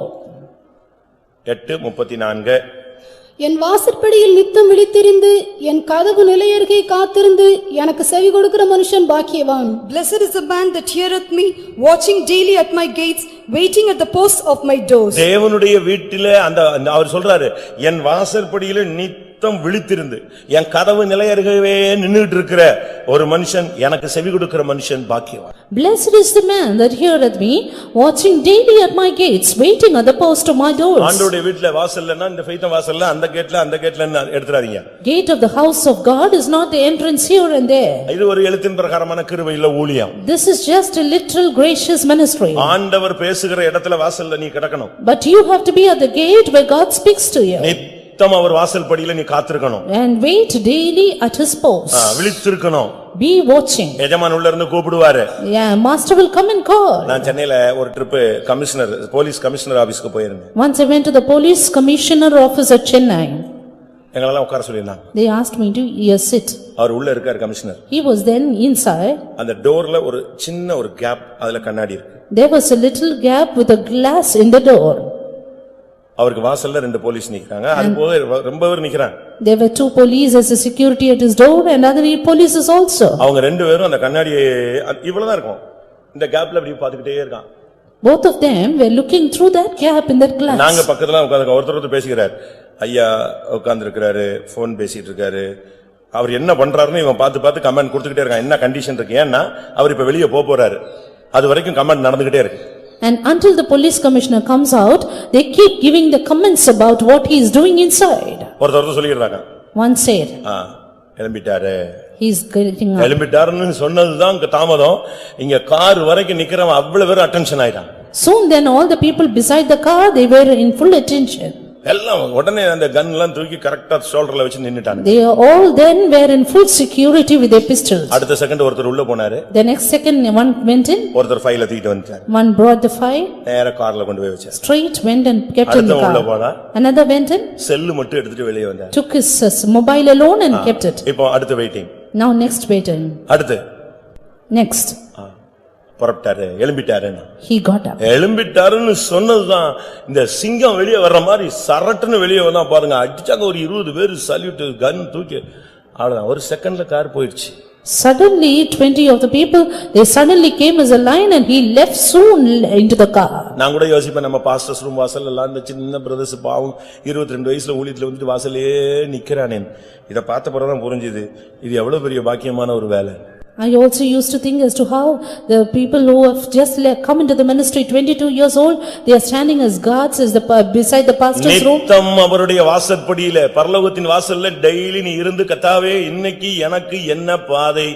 8:34. என் வாசற்படியில் நித்தம் விழித்திருந்து என் கதவு நிலையருகே காத்திருந்து எனக்கு செவி கொடுக்கிற மனுஷன் பாக்கியவான். Blessed is the man that heareth me, watching daily at my gates, waiting at the posts of my doors. தேவனுடைய வீட்டிலே அந்த அவர் சொல்றாரு, என் வாசற்படியிலே நித்தம் விழித்திருந்து என் கதவு நிலையருகவே நின்னுட்டு இருக்கிற ஒரு மனுஷன், எனக்கு செவி கொடுக்கிற மனுஷன் பாக்கியவான். Blessed is the man that heareth me, watching daily at my gates, waiting at the post of my doors. ஆண்டவருடைய வீட்ல வாசல்னா இந்த ஃபெய்த வாசல்ல அந்த கேட்ல எடுத்துறாதீங்க. Gate of the house of God is not the entrance here and there. இது ஒரு எழுத்தின் பிரகாரமான கிருபையுள்ள ஊழியம். This is just a literal gracious ministry. ஆண்டவர் பேசுகிற இடத்துல வாசல்ல நீ கடக்கணும். But you have to be at the gate where God speaks to you. நித்தம் அவர் வாசல் படியில நீ காத்திருக்கணும். And wait daily at his post. விழித்திருக்கணும். Be watching. எஜமான் உள்ள இருந்து கூப்பிடுவாரு. Yeah, master will come and call. நான் சென்னையில ஒரு ட்ரிப் போலீஸ் கமிஷனர் ஆபீஸ்க்கு போயிருந்தேன். Once I went to the police commissioner office at Chennai. எங்களெல்லாம் உட்கார சொல்லிருந்தாங்க. They asked me to sit. அவர் உள்ள இருக்கார் commissioner. He was then inside. அந்த டோர்ல ஒரு சின்ன ஒரு கேப், அதுல கண்ணாடி இருக்கு. There was a little gap with a glass in the door. அவருக்கு வாசல்ல ரெண்டு போலீஸ் நிக்கறாங்க, அது போக ரொம்ப பேர் நிக்கறாங்க. There were 2 police as a security at his door and other polices also. அவங்க ரெண்டு பேரும் அந்த கண்ணாடியை இவ்வளவுதான் இருக்கும், இந்த கேப்ல அப்படியே பாத்துக்கிட்டே இருக்கான். Both of them were looking through that gap in that glass. நாங்க பக்கத்துல உட்கார்ந்து ஒருத்தர் பேசிக்கிறார். ஐயா உட்கார்ந்து இருக்காரு, போன் பேசிட்டு இருக்காரு. அவர் என்ன பண்றாருன்னு இவன் பார்த்து கமெண்ட் கொடுத்துக்கிட்டே இருக்கான். என்ன கண்டிஷன் இருக்கு, ஏன்னா அவர் இப்ப வெளியே போறாரு, அது வரைக்கும் கமெண்ட் நடந்துகிட்டே இருக்கு. And until the police commissioner comes out, they keep giving the comments about what he is doing inside. ஒருத்தர் சொல்லிடுறாங்க. One said, எழும்பிட்டாரு, he is getting up. எழும்பிட்டாருன்னு சொன்னதுதான் தாமதம். இங்க கார் வரைக்கும் நிக்கிறவன் அவ்வளவு பேர் அட்டென்ஷன் ஆயிட்டான். Soon then all the people beside the car, they were in full attention. எல்லாம் உடனே அந்த கன் எல்லாம் தூக்கி கரெக்ட்டா ஷோல்டர்ல வச்சு நின்னுட்டாங்க. They all then were in full security with their pistols. அடுத்த செகண்ட் ஒருத்தர் உள்ள போனாரு. The next second one went in. ஒருத்தர் ஃபைல தூக்கிட்டு வந்தார். One brought the file. நேரா கார்ல கொண்டு போய் வச்சார். Straight went and kept in the அடுத்த உள்ள car. போனா. Another went in. செல் மட்டும் எடுத்துட்டு வெளிய வந்தார். Took his mobile alone and kept it. இப்போ அடுத்து வெயிட்டிங். Now next waiting. அடுத்து. Next. புறப்பட்டாரு, எழும்பிட்டாருன்னு. He got up. எழும்பிட்டாருன்னு சொன்னதுதான் இந்த சிங்கம் வெளியே வர்ற மாதிரி சரட்டுன்னு வெளியே வந்தா பாருங்க, அடிச்சாங்க ஒரு 20 பேர் சல்யூட் கன் தூக்கி. அவ்வளவுதான், ஒரு செகண்ட்ல கார் போயிடுச்சு. Suddenly 20 of the people, they suddenly came as a line and he left soon into the car. நான் கூட யோசிப்பேன், நம்ம பாஸ்டர்ஸ் ரூம் வாசல்ல எல்லாம் இந்த சின்ன பிரதர்ஸ் பாவம் 22 வயசுல ஊழியத்துல வந்துட்டு வாசலே நிக்கிறானே. இத பார்த்த பிறகுதான் புரிஞ்சுது இது எவ்வளவு பெரிய பாக்கியமான ஒரு வேலை. I also used to think as to how the people who have just come into the ministry 22 years old, they are standing as guards as beside the pastor's room. நித்தம் அவருடைய வாசற்படியில பரலோகத்தின் வாசல்ல டெய்லி நீ இருந்து, கர்த்தாவே இன்னைக்கு எனக்கு என்ன பாதை,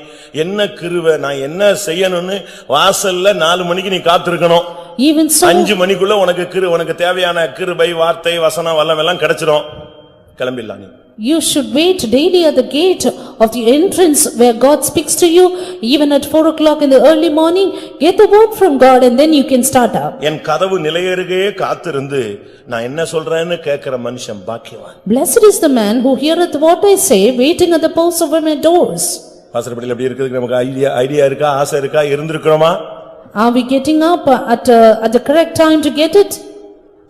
என்ன கிருபை, நான் என்ன செய்யணும்னு வாசல்ல 4 மணிக்கு நீ காத்திருக்கணும். Even so, 5 மணிக்குள்ள உனக்கு தேவையான கிருபை, வார்த்தை, வசனம், வல்லம் எல்லாம் கிடைச்சிரும். கிளம்பிடலாம் நீ. you should wait daily at the gate of the entrance where God speaks to you. Even at 4 o'clock in the early morning, get the word from God and then you can start up. என் கதவு நிலையருகே காத்திருந்து நான் என்ன சொல்றேன்னு கேக்குற மனுஷன் பாக்கியவான். Blessed is the man who heareth what I say, waiting at the posts of my doors. வாசற்படியில எப்படி இருக்குதுக்கு நமக்கு ஐடியா இருக்கா, ஆசை இருக்கா, இருந்திருக்கிறோமா? Are we getting up at the correct time to get it?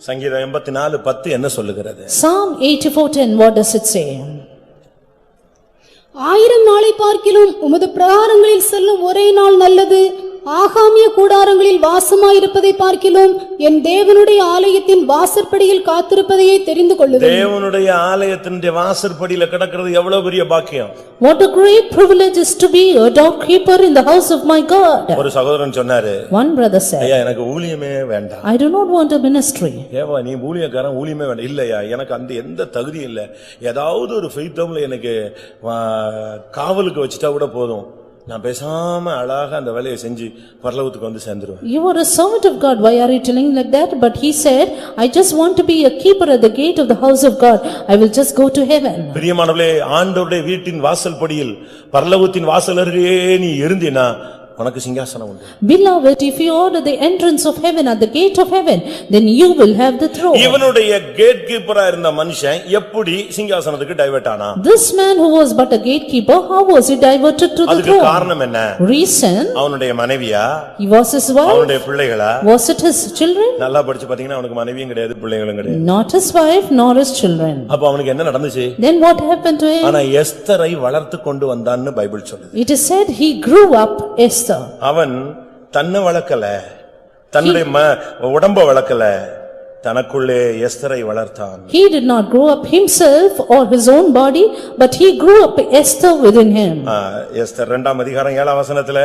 சங்கீதம் 84:10 என்ன சொல்லுகிறது? Psalm 84:10, what does it say? 1000 நாளை பார்க்கிலும் உமது பிரகாரங்களில் செல்லும் ஒரே நாள் நல்லது. ஆகாமிய கூடாரங்களில் வாசமாயிருப்பதை பார்க்கிலும் என் தேவனுடைய ஆலயத்தின் வாசற்படியில் காத்திருப்பதையே தெரிந்து கொள்ளுவேன். தேவனுடைய ஆலயத்தின் வாசற்படியில கிடக்கிறது எவ்வளவு பெரிய பாக்கியம். What a great privilege is to be a doorkeeper in the house of my God. ஒரு சகோதரன் சொன்னாரு, One brother said, ஐயா எனக்கு ஊழியமே வேண்டாம். I do not want a ministry. ஏவா நீ ஊழியக்காரன், ஊழியமே வேண்டாம். இல்லையா, எனக்கு அந்த எந்த தகுதியும் இல்ல. ஏதாவது ஒரு ஃபெய்த்தம்ல எனக்கு காவலுக்கு வச்சுட்டா கூட போதும், நான் பேசாம அழகா அந்த வேலையை செஞ்சு பரலோகத்துக்கு வந்து சேர்ந்துருவேன். You are a servant of God, why are you telling like that? But he said, I just want to be a keeper at the gate of the house of God. I will just go to heaven. பிரியமானவர்களே, ஆண்டவருடைய வீட்டின் வாசல்படியில் பரலோகத்தின் வாசல் அருகே நீ இருந்தீனா உனக்கு சிங்காசனம் உண்டு. Beloved, if you are at the entrance of heaven, at the gate of heaven, then you will have the throne. இவனுடைய கேட் கீப்பரா இருந்த மனுஷன் எப்படி சிங்காசனத்துக்கு டைவர்ட் ஆனா? This man who was but a gatekeeper, how was he diverted to the அதுக்கு throne? காரணம் என்ன? Reason? அவனுடைய மனைவியா? He was his wife? அவனுடைய பிள்ளைகளா? Was it his children? நல்லா படிச்சு பாத்தீங்கன்னா அவனுக்கு மனைவியும் கிடையாது, பிள்ளைகளும் கிடையாது. Not his wife nor his children. அப்ப அவனுக்கு என்ன நடந்துச்சு? Then what happened to him? ஆனா எஸ்தரை வளர்த்து கொண்டு வந்தான்னு பைபிள் சொல்லுது. It is said he grew up Esther. அவன் தன்னை வளர்க்கல, தன்னுடைய உடம்ப வளர்க்கல, தனக்குள்ளே எஸ்தரை வளர்த்தான். He did not grow up himself or his own body, but he grew up Esther within him. Esther 2ஆம் அதிகாரம் 7ஆம் வசனத்துல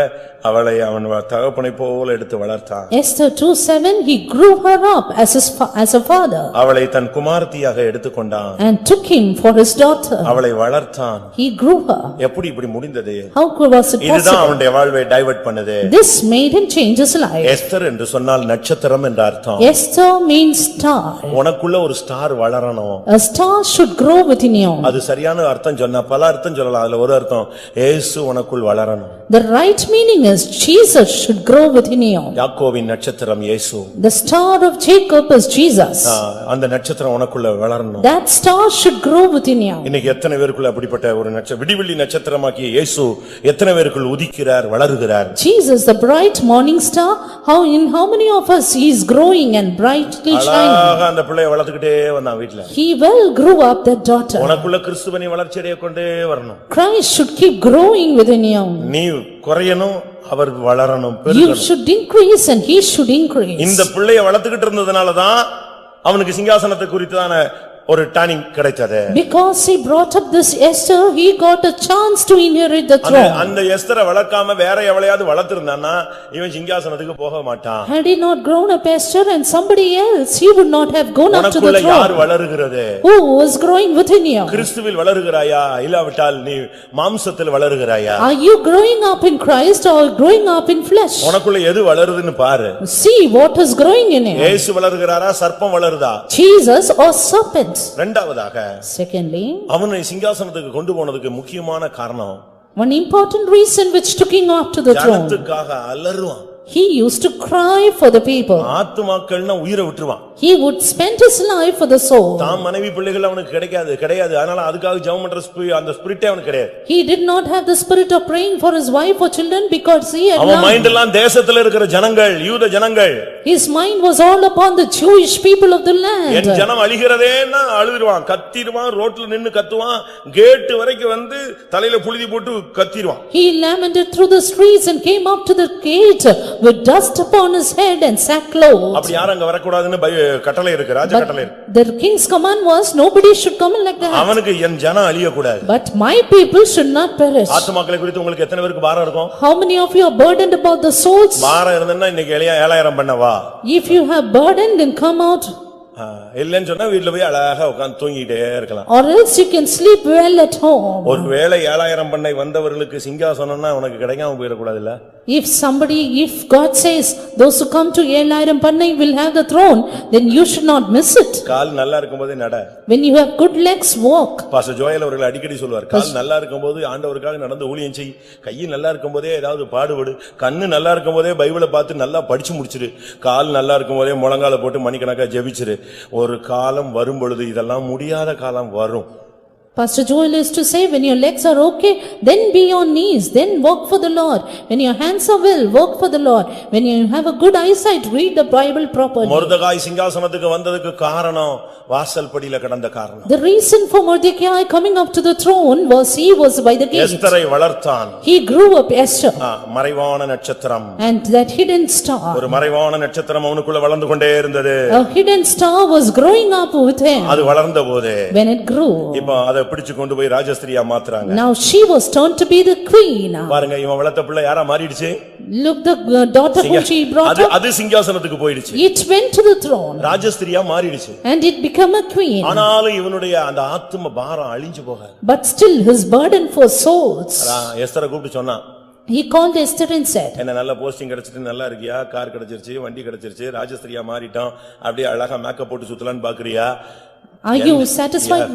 அவளை அவன் தகப்பனை போல எடுத்து வளர்த்தான். Esther 2:7, he grew her up as a father. அவளை தன் குமாரத்தியாக எடுத்துக்கொண்டான். And took him for his daughter. அவளை வளர்த்தான். He grew her. எப்படி இப்படி முடிந்தது? How was it இதுதான் possible? அவனுடைய வாழ்வை டைவர்ட் பண்ணுது. This made him change his life. Esther என்று சொன்னால் நட்சத்திரம் என்ற அர்த்தம். Esther means star. உனக்குள்ள ஒரு ஸ்டார் வளரணும். A star should grow within you. அது சரியான அர்த்தம் சொன்னா பல அர்த்தம் சொல்லலாம். அதுல ஒரு அர்த்தம் இயேசு உனக்குள் வளரணும். The right meaning is Jesus should grow within you. யாக்கோபின் நட்சத்திரம் இயேசு. The star of Jacob is Jesus. அந்த நட்சத்திரம் உனக்குள்ள வளரணும். That star should grow within you. இன்னைக்கு எத்தனை பேருக்குள்ள அப்படிப்பட்ட ஒரு விடிவெள்ளி நட்சத்திரமாக்கிய இயேசு எத்தனை பேருக்குள் உதிக்கிறார் வளருகிறார். Jesus the bright morning star, how many of us he is growing and brightly shining. அழகா அந்த பிள்ளையை வளர்த்துக்கிட்டே வந்தான் வீட்ல. He will grow up that daughter. உனக்குள்ள கிறிஸ்துவின் வளர்ச்சியடைய கொண்டே வரணும். Christ should keep growing within you. நீ குறையணும் அவர் வளரணும் You பெருகணும். should increase and he should increase. இந்த பிள்ளையை வளர்த்துக்கிட்டு இருந்ததனால தான் அவனுக்கு சிங்காசனத்தை குறித்தான ஒரு டர்னிங் கிடைச்சது. Because he brought up this Esther, he got a chance to inherit the throne. அந்த எஸ்தரை வளர்க்காம வேற எவளையாவது வளர்த்திருந்தானா இவன் சிங்காசனத்துக்கு போக மாட்டான். Had he not grown up Esther and somebody else, he would not have gone up to the உனக்குள்ள யார் throne. வளருகிறது? Who is growing within you? கிறிஸ்துவில் வளருகிறாயா இல்லாவிட்டால் நீ மாம்சத்தில் வளருகிறாயா? Are you growing up in Christ or growing up in flesh? உனக்குள்ள எது வளருதுன்னு பாரு. See what is growing in you. இயேசு வளருகிறாரா சர்ப்பம் வளருதா? Jesus or serpent? இரண்டாவதாக Secondly, அவனை சிங்காசனத்துக்கு கொண்டு போனதுக்கு முக்கியமான காரணம் one important reason which took him up to the throne. ஜனத்துக்காக அலறுவான். He used to cry for the people. ஆத்துமாக்கள்னா உயிரை விட்டுருவான். He would spend his life for the soul. தாம் மனைவி பிள்ளைகள் அவனுக்கு கிடையாது. அதனால அதுக்காக ஜெபம் பண்ற அந்த ஸ்பிரிட்டே அவனுக்கு கிடையாது. He did not have the spirit of praying for his wife or children because he had அவன் மைண்ட் எல்லாம் தேசத்துல இருக்கிற ஜனங்கள் யூத ஜனங்கள். His mind was all upon the Jewish people of the land. என் ஜனம் அழிகிறதேன்னா அழுதுருவான், கத்திடுவான், ரோட்ல நின்னு கத்துவான், கேட் வரைக்கும் வந்து தலையில புழுதி போட்டு கத்திடுவான். He lamented through the streets and came up to the gate with dust upon his head and sackcloth. அப்படி யாரும் அங்க வரக்கூடாதுன்னு கட்டளை இருக்கு, ராஜ கட்டளை இருக்கு. The king's command was nobody should come in like that. அவனுக்கு என் ஜனம் அழிய கூடாது. But my people should not perish. ஆத்துமாக்களை குறித்து உங்களுக்கு எத்தனை பேருக்கு பாரம் இருக்கும்? How many of you are burdened about the souls? பாரம் இருந்தன்னா இன்னைக்கு 7000 பண்ணவா? If you have burdened, then come out. இல்லன்னு சொன்னா வீட்ல போய் அழகா உட்கார்ந்து தூங்கிட்டே இருக்கலாம். Or else you can sleep well at home. ஒருவேளை 7000 பண்ணை வந்தவர்களுக்கு சிங்காசனம்னா உனக்கு கிடைக்காம போயிட கூடாதுல்ல? If God says those who come to 7000 Pannai will have the throne, then you should not miss it. கால் நல்லா இருக்கும்போதே நட. When you have good legs, walk. Pastor Joel அவர்கள் அடிக்கடி சொல்வார், கால் நல்லா இருக்கும்போது ஆண்டவருக்காக நடந்து ஊழியம் செய், கை நல்லா இருக்கும்போதே ஏதாவது பாடுபடு, கண்ணு நல்லா இருக்கும்போதே பைபிளை பார்த்து நல்லா படிச்சு முடிச்சிரு, கால் நல்லா இருக்கும்போதே முழங்கால போட்டு மணிக்கணக்கா ஜெபிச்சிரு. ஒரு காலம் வரும் பொழுது இதெல்லாம் முடியாத காலம் வரும். Pastor Joel used to say, when your legs are okay, then be on knees, then walk for the Lord. When your hands are well, walk for the Lord. When you have a good eyesight, read the Bible properly. மொர்தெகாய் சிங்காசனத்துக்கு வந்ததுக்கு காரணம் வாசல் படியில கடந்த காரணம். The reason for Mordecai coming up to the throne was he was by the gate. எஸ்தரை வளர்த்தான். He grew up Esther. மறைவான நட்சத்திரம். And that hidden star. ஒரு மறைவான நட்சத்திரம் அவனுக்குள்ள வளர்ந்து கொண்டே இருந்தது. A hidden star was growing up with him. அது வளர்ந்த போதே When it grew. இப்போ அதை பிடிச்சு கொண்டு போய் ராஜஸ்திரியா மாத்துறாங்க. Now she was turned to be the queen. பாருங்க இவன் வளர்த்த பிள்ளை யாரா மாறிடுச்சு? Look, the daughter whom she brought up. அது சிங்காசனத்துக்கு போயிடுச்சு. It went to the throne. ராஜஸ்திரியா மாறிடுச்சு. And it became a queen. ஆனாலும் இவனுடைய அந்த ஆத்தும பாரம் அழிஞ்சு போகாது. But still his burden for souls. எஸ்தரை கூப்பிட்டு சொன்னான். He called Esther and said, என்ன நல்ல போஸ்டிங் கிடைச்சிட்டு நல்லா இருக்கியா, கார் கிடைச்சிருச்சு, வண்டி கிடைச்சிருச்சு, ராஜஸ்திரியா மாறிட்டோம், அப்படியே அழகா மேக்கப் போட்டு சுத்தலான்னு பாக்குறியா? Are you satisfied?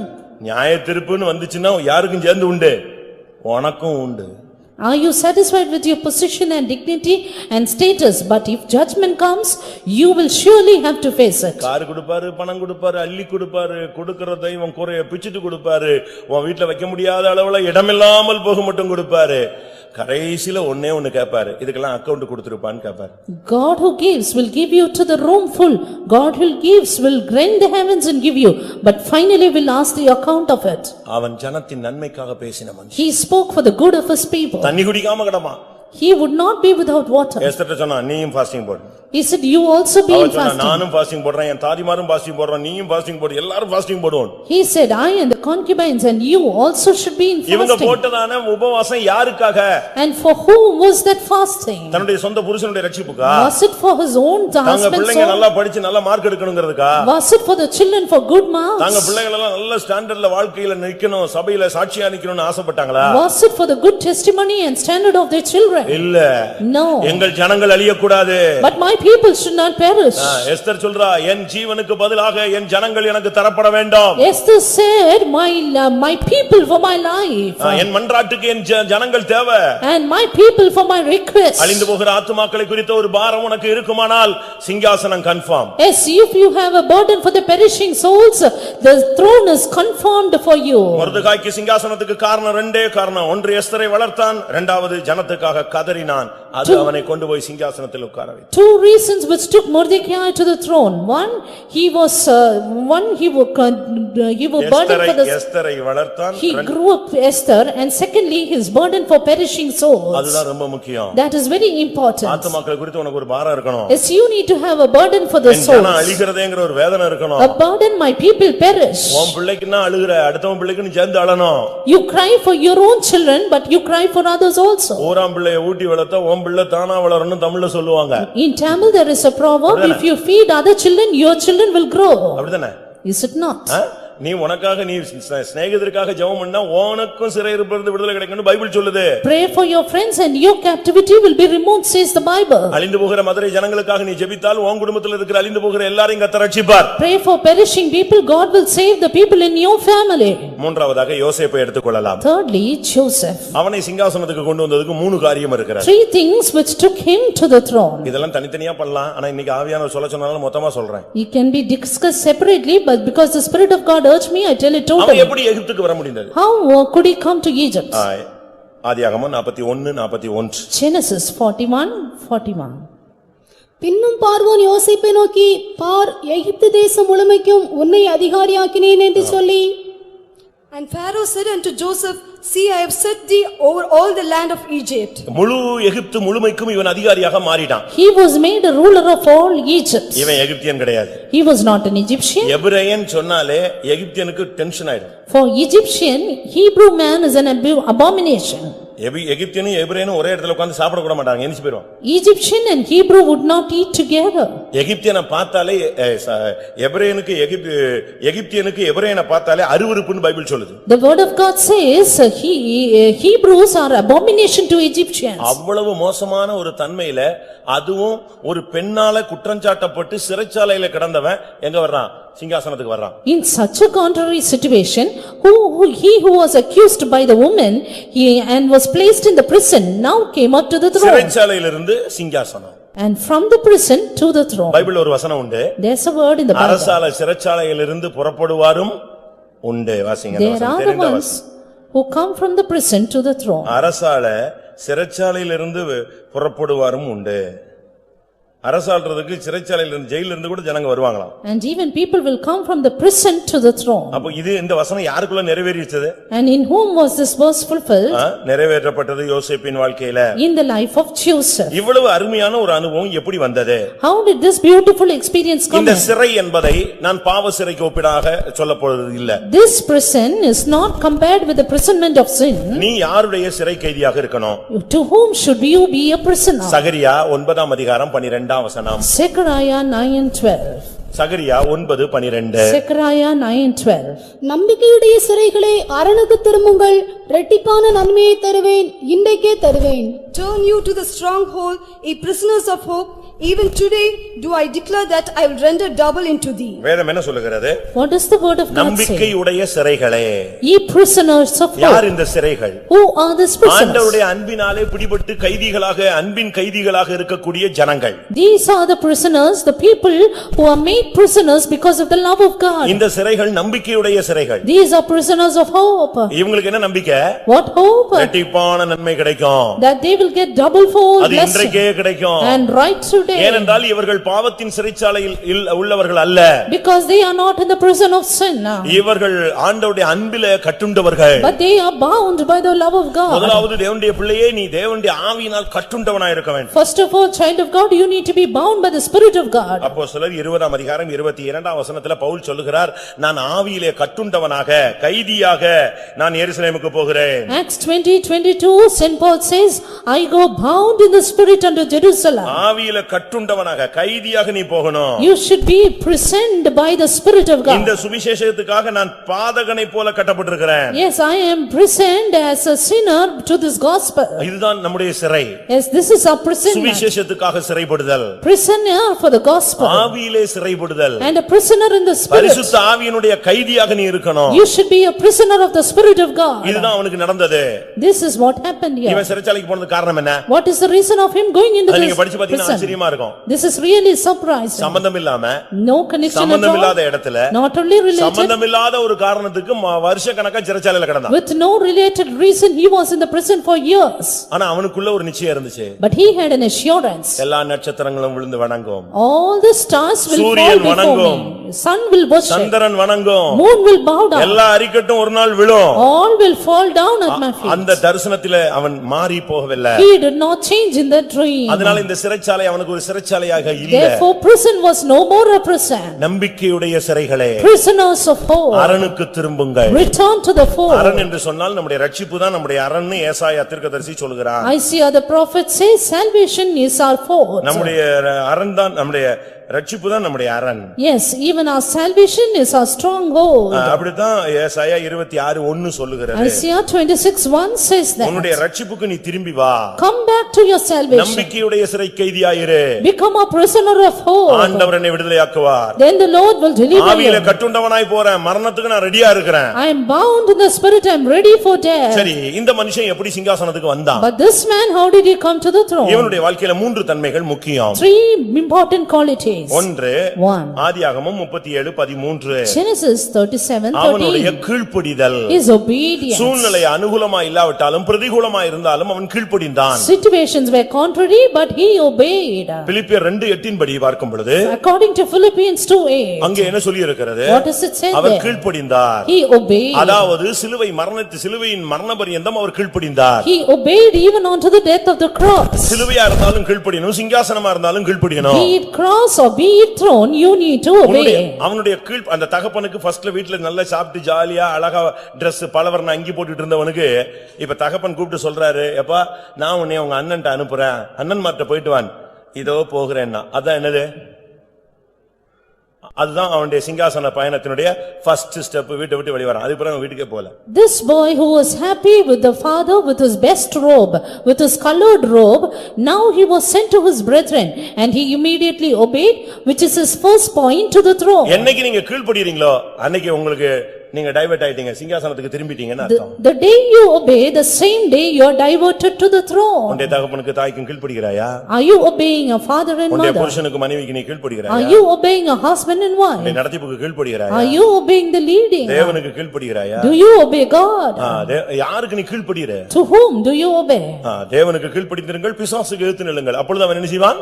நியாய தீர்ப்புன்னு வந்துச்சுன்னா யாருக்கும் சேர்ந்து உண்டு, உனக்கும் உண்டு. Are you satisfied with your position and dignity and status? But if judgment comes, you will surely have to face it. Car கொடுப்பாரு, பணம் கொடுப்பாரு, அள்ளி கொடுப்பாரு, கொடுக்கிற தெய்வம் குறைய பிச்சிட்டு கொடுப்பாரு, உன் வீட்டுல வைக்க முடியாத அளவுல இடமில்லாமல் போக மட்டும் கொடுப்பாரு. கடைசில ஒண்ணே ஒண்ணு கேட்பாரு, இதுக்கெல்லாம் அக்கவுண்ட் கொடுத்திருப்பான்னு கேட்பாரு. God who gives will give you to the room full. God who gives will rend the heavens and give you, but finally will ask the account of it. அவன் ஜனத்தின் நன்மைக்காக பேசின மனுஷன். He spoke for the good of his people. தண்ணி குடிக்காம கிடமா. He would not be without water. Esther சொன்னா நீயும் fasting போடு. He said, you also be in fasting. நானும் ஃபாஸ்டிங் போடுறேன், என் தாதிமாரும் ஃபாஸ்டிங் போடுறோம், நீயும் ஃபாஸ்டிங் போடு, எல்லாரும் ஃபாஸ்டிங் போடுவோம். He said, I and the concubines and you also should be in fasting. இவங்க போட்டதான உபவாசம் யாருக்காக? And for whom was that fasting? தன்னுடைய சொந்த புருஷனுடைய ரட்சிப்புக்கா? Was it for his own தங்க husband's பிள்ளைங்க soul? நல்லா படிச்சு நல்ல mark எடுக்கணும்ங்கிறதுக்கா? Was it for the children for good marks? தங்க பிள்ளைகள் எல்லாம் நல்ல ஸ்டாண்டர்ட்ல வாழ்க்கையில நிக்கணும், சபையில சாட்சியா நிக்கணும்னு ஆசைப்பட்டாங்களா? Was it for the good testimony and standard of their children? இல்ல. No. எங்கள் ஜனங்கள் அழிய கூடாது. But my people should not perish. Esther சொல்றா என் ஜீவனுக்கு பதிலாக என் ஜனங்கள் எனக்கு தரப்பட வேண்டும். Esther said, my people for my life. என் மன்றாட்டுக்கு என் ஜனங்கள் தேவை. And my people for my request. அழிந்து போகிற ஆத்துமாக்களை குறித்த ஒரு பாரம் உனக்கு இருக்குமானால் சிங்காசனம் confirm. Yes, if you have a burden for the perishing souls, the throne is confirmed for you. மொர்தெகாய்க்கு சிங்காசனத்துக்கு காரணம் ரெண்டே காரணம். ஒன்று எஸ்தரை வளர்த்தான், இரண்டாவது ஜனத்துக்காக கதறினான். அது அவனை கொண்டு போய் சிங்காசனத்தில் உட்கார வைத்தது. Two reasons which took Mordecai to the throne. One, he was burdened for the எஸ்தரை வளர்த்தான். He grew up Esther, and secondly his burden for perishing souls. அதுதான் ரொம்ப முக்கியம். That is very important. ஆத்துமாக்களை குறித்து உனக்கு ஒரு பாரம் இருக்கணும். Yes, you need to have a burden for the souls. ஜனம் அழிகிறதேங்கற ஒரு வேதனை இருக்கணும். A burden, my people perish. உன் பிள்ளைக்குன்னா அழுகுற, அடுத்தவன் பிள்ளைக்கு நீ சேர்ந்து அழணும். You cry for your own children, but you cry for others also. ஓராம் பிள்ளையை ஊட்டி வளர்த்தா உன் பிள்ளை தானா வளரணும் தமிழ்ல சொல்லுவாங்க. In Tamil there is a proverb, if you feed other children, your children will grow. அப்படிதானே? Is it not? நீ உனக்காக நீ சிநேகிதருக்காக ஜெபம் பண்ணா உனக்கும் சிறையிருப்பிலிருந்து விடுதலை கிடைக்கும்னு பைபிள் சொல்லுது. Pray for your friends and your captivity will be removed, says the Bible. அழிந்து போகிற மதுரை ஜனங்களுக்காக நீ ஜெபித்தால் உன் குடும்பத்தில் இருக்கிற அழிந்து போகிற எல்லாரையும் கர்த்தர் ரட்சிப்பார். Pray for perishing people, God will save the people in your family. மூன்றாவதாக யோசேப்பை எடுத்துக்கொள்ளலாம். Thirdly, Joseph. அவனை சிங்காசனத்துக்கு கொண்டு வந்ததுக்கு மூணு காரியம் இருக்கிறது. Three things which took him to the throne. இதெல்லாம் தனித்தனியா பண்ணலாம், ஆனா இன்னைக்கு ஆவியானவர் சொல்ல சொன்னாலும் மொத்தமா சொல்றேன். It can be discussed separately, but because the Spirit of God urged me, I tell it totally. அவன் எப்படி எகிப்துக்கு வர முடிந்தது? How could he come to Egypt? ஆதியாகமம் 41:41. Genesis 41:41. பின்னும் பார்வோன் யோசேப்பை நோக்கி, பார், எகிப்து தேசம் முழுமைக்கும் உன்னை அதிகாரியாக்கினேன் என்று சொல்லி. And Pharaoh said unto Joseph, see, I have set thee over all the land of Egypt. முழு எகிப்து முழுமைக்கும் இவன் அதிகாரியாக மாறிட்டான். He was made a ruler of all Egypt. இவன் எகிப்தியன் கிடையாது. He was not an Egyptian. எபிரேயன் சொன்னாலே எகிப்தியனுக்கு டென்ஷன் ஆயிடும். For Egyptian, Hebrew man is an abomination. எகிப்தியனும் எபிரேயனும் ஒரே இடத்துல உட்கார்ந்து சாப்பிட கூட மாட்டாங்க, எந்திச்சு போயிடுவாங்க. Egyptian and Hebrew would not eat together. எகிப்தியனை பார்த்தாலே எபிரேயனுக்கு எகிப்தியனுக்கு எபிரேயனை பார்த்தாலே அருவருப்புன்னு பைபிள் சொல்லுது. The word of God says Hebrews are abomination to Egyptians. அவ்வளவு மோசமான ஒரு தன்மையில அதுவும் ஒரு பெண்ணால குற்றஞ்சாட்டப்பட்டு சிறைச்சாலையில கிடந்தவன் எங்க வர்றான்? சிங்காசனத்துக்கு வர்றான். In such a contrary situation, he who was accused by the woman and was placed in the prison now came up to the throne. சிறைச்சாலையிலிருந்து சிங்காசனம். And from the prison to the throne. பைபிள்ல ஒரு வசனம் உண்டு. There's a word in the Bible. அரசால சிறைச்சாலையிலிருந்து புறப்படுவாரும் உண்டு. வாசிங்க. There are the ones who come from the prison to the throne. அரசால சிறைச்சாலையிலிருந்து புறப்படுவாரும் உண்டு. அரசாள்றதுக்கு சிறைச்சாலையில இருந்து ஜெயில இருந்து கூட ஜனங்க வருவாங்களாம். And even people will come from the prison to the throne. அப்ப இது இந்த வசனம் யாருக்குள்ள நிறைவேறிச்சது? And in whom was this verse fulfilled? நிறைவேற்றப்பட்டது யோசேப்பின் வாழ்க்கையில. In the life of Joseph. இவ்வளவு அருமையான ஒரு அனுபவம் எப்படி வந்தது? How did this beautiful experience come? இந்த சிறை என்பதை நான் பாவ சிறைக்கு ஒப்பிடாக சொல்லப் போறது இல்ல. This prison is not compared with the imprisonment of sin. நீ யாருடைய சிறை கைதியாக இருக்கணும்? To whom should you be a prisoner? சகரியா 9ஆம் அதிகாரம் 12ஆம் வசனம். Zechariah 9:12. சகரியா 9:12. Zechariah 9:12. நம்பிக்கையுடைய சிறைகளே, அரணுக்கு திரும்புங்கள், இரட்டிப்பான நன்மையை தருவேன், இன்றைக்கே தருவேன். Turn you to the stronghold, ye prisoners of hope. Even today do I declare that I will render double into thee. வேதம் என்ன சொல்லுகிறது? What does the word of God say? நம்பிக்கையுடைய சிறைகளே. Ye prisoners of hope. யார் இந்த சிறைகள்? Who are these prisoners? ஆண்டவருடைய அன்பினாலே பிடிபட்டு கைதிகளாக அன்பின் கைதிகளாக இருக்கக்கூடிய ஜனங்கள். These are the prisoners, the people who are made prisoners because of the love of God. இந்த சிறைகள் நம்பிக்கையுடைய சிறைகள். These are prisoners of hope. இவங்களுக்கு என்ன நம்பிக்கை? What hope? இரட்டிப்பான நன்மை கிடைக்கும். That they will get double fold அது blessing. இன்றைக்கே கிடைக்கும். And right today. ஏனென்றால் இவர்கள் பாவத்தின் சிறைச்சாலையில் உள்ளவர்கள் அல்ல. Because they are not in the prison of sin. இவர்கள் ஆண்டவருடைய அன்பிலே கட்டுண்டவர்கள். But they are bound by the love of God. முதலாவது தேவனுடைய பிள்ளையே, நீ தேவனுடைய ஆவியினால் கட்டுண்டவனாய் இருக்க வேண்டும். First of all, child of God, you need to be bound by the Spirit of God. அப்போஸ்தலர் 20ஆம் அதிகாரம் அதிகாரம் 22ஆம் வசனத்துல பவுல் சொல்லுகிறார், நான் ஆவியிலே கட்டுண்டவனாக கைதியாக நான் எருசலேமுக்கு போகிறேன். Acts 20:22, Saint Paul says, I go bound in the spirit unto Jerusalem. ஆவியிலே கட்டுண்டவனாக கைதியாக நீ போகணும். You should be present by the Spirit of God. இந்த சுவிசேஷத்துக்காக நான் பாதகனை போல கட்டப்பட்டிருக்கிறேன். Yes, I am present as a sinner to this gospel. இதுதான் நம்முடைய சிறை. Yes, this is our prison. சுவிசேஷத்துக்காக சிறைப்படுதல். Prisoner for the gospel. ஆவியிலே சிறைப்படுதல். And a prisoner in the spirit. பரிசுத்த ஆவியினுடைய கைதியாக நீ இருக்கணும். You should be a prisoner of the Spirit of God. இதுதான் அவனுக்கு நடந்தது. This is what happened here. இவன் சிறைச்சாலைக்கு போனதுக்கு காரணம் என்ன? What is the reason of him going into நீங்க படிச்சு this பாத்தீங்கன்னா prison? ஆச்சரியமா இருக்கும். This is really surprising. சம்பந்தம் இல்லாம, No connection at சம்பந்தம் இல்லாத all. இடத்துல, Not only related. சம்பந்தம் இல்லாத ஒரு காரணத்துக்கு வருஷ கணக்கா சிறைச்சாலையில கிடந்தான். With no related reason, he was in the prison for years. ஆனா அவனுக்குள்ள ஒரு நிச்சயம் இருந்துச்சு. But he had an assurance. எல்லா நட்சத்திரங்களும் விழுந்து வணங்கும். All the stars will fall சூரியன் before வணங்கும். me. Sun will worship. சந்திரன் வணங்கும். Moon will bow down. எல்லா அரிக்கட்டும் ஒரு நாள் விழும். All will fall down at my feet. அந்த தரிசனத்திலே அவன் மாறி போகவில்லை. He did not change in that dream. அதனால இந்த சிறைச்சாலை அவனுக்கு ஒரு சிறைச்சாலையாக இல்ல. Therefore prison was no more a prison. நம்பிக்கையுடைய சிறைகளே, Prisoners of hope, அரணுக்கு திரும்புங்கள். return to the fold. அரண் என்று சொன்னால் நம்முடைய ரட்சிப்பு தான் நம்முடைய அரண்னு ஏசாயா தீர்க்கதரிசி சொல்கிறார். Isaiah the prophet says salvation is our fold. நம்முடைய அரண் தான், நம்முடைய ரட்சிப்பு தான் நம்முடைய அரண். Yes, even our salvation is our stronghold. அப்படிதான் ஏசாயா 26:1 சொல்லுகிறது. Isaiah 26:1 says that. உன்னுடைய ரட்சிப்புக்கு நீ திரும்பி வா. Come back to your salvation. நம்பிக்கையுடைய சிறை கைதியாயிரு. Become a prisoner of hope. ஆண்டவர் என்னை விடுதலையாக்குவார். Then the Lord will deliver ஆவியில you. கட்டுண்டவனாய் போறேன், மரணத்துக்கு நான் ரெடியா இருக்கிறேன். I am bound in the spirit, I am ready for death. சரி, இந்த மனுஷன் எப்படி சிங்காசனத்துக்கு வந்தான்? But this man, how did he come to the throne? இவனுடைய வாழ்க்கையில 3 தன்மைகள் முக்கியம். 3 important qualities. ஒன்று, One. ஆதியாகமம் 37:13. Genesis 37:13. அவனுடைய கீழ்ப்படிதல். His obedience. சூழ்நிலை அனுகூலமா இல்லாவிட்டாலும் பிரதிகூலமா இருந்தாலும் அவன் கீழ்ப்படிந்தான். Situations were contrary, but he obeyed. பிலிப்பியர் 2:8 படி பார்க்கும் பொழுது According to Philippians 2:8. அங்கே என்ன சொல்லி இருக்கிறது? What does it say our there? கீழ்ப்படிந்தார். He obeyed. அதாவது சிலுவையின் மரண பரியந்தம் அவர் கீழ்ப்படிந்தார். He obeyed even unto the death of the cross. Siluvaiya இருந்தாலும் கீழ்ப்படியணும், சிங்காசனமா இருந்தாலும் கீழ்ப்படியணும். Be it cross or be it throne, you need to obey. அவனுடைய அந்த தகப்பனுக்கு ஃபர்ஸ்ட்ல வீட்ல நல்லா சாப்பிட்டு ஜாலியா அழகா Dress பலவர்ண அங்கி போட்டுட்டு இருந்தவனுக்கு இப்ப தகப்பன் கூப்பிட்டு சொல்றாரு, எப்பா நான் உன்னை உங்க அண்ணன்ட்ட அனுப்புறேன், அண்ணன் மார்ட்ட போயிட்டு வான், இதோ போகிறேன்னா. அதான் என்னது? அதுதான் அவனுடைய சிங்காசன பயணத்தினுடைய ஃபர்ஸ்ட் ஸ்டெப். வீட்டை விட்டு வெளிய வரான், அதுக்கு பிறகு வீட்டுக்கே போல. This boy who was happy with the father with his best robe, with his colored robe, now he was sent to his brethren and he immediately obeyed, which is his first point to the throne. என்னைக்கு நீங்க கீழ்ப்படிறீங்களோ அன்னைக்கு உங்களுக்கு நீங்க divert ஆயிட்டீங்க, சிங்காசனத்துக்கு திரும்பிட்டீங்கன்னு அர்த்தம். The day you obey, the same day you are diverted to the throne. உன்னுடைய தகப்பனுக்கு தாய்க்கும் கீழ்ப்படிகிறாயா? Are you obeying a father and உன்னுடைய mother? புருஷனுக்கு மனைவிக்கு நீ கீழ்ப்படிகிறாயா? Are you obeying a husband and wife? உன்னுடைய நடத்திப்புக்கு கீழ்ப்படிகிறாயா? Are you obeying the leading? தேவனுக்கு கீழ்ப்படிகிறாயா? Do you obey God? யாருக்கு நீ கீழ்ப்படிற? To whom do you obey? தேவனுக்கு கீழ்ப்படிந்திருங்கள், பிசாசுக்கு எதிர்த்து நில்லுங்கள், அப்பொழுது அவன் என்ன செய்வான்?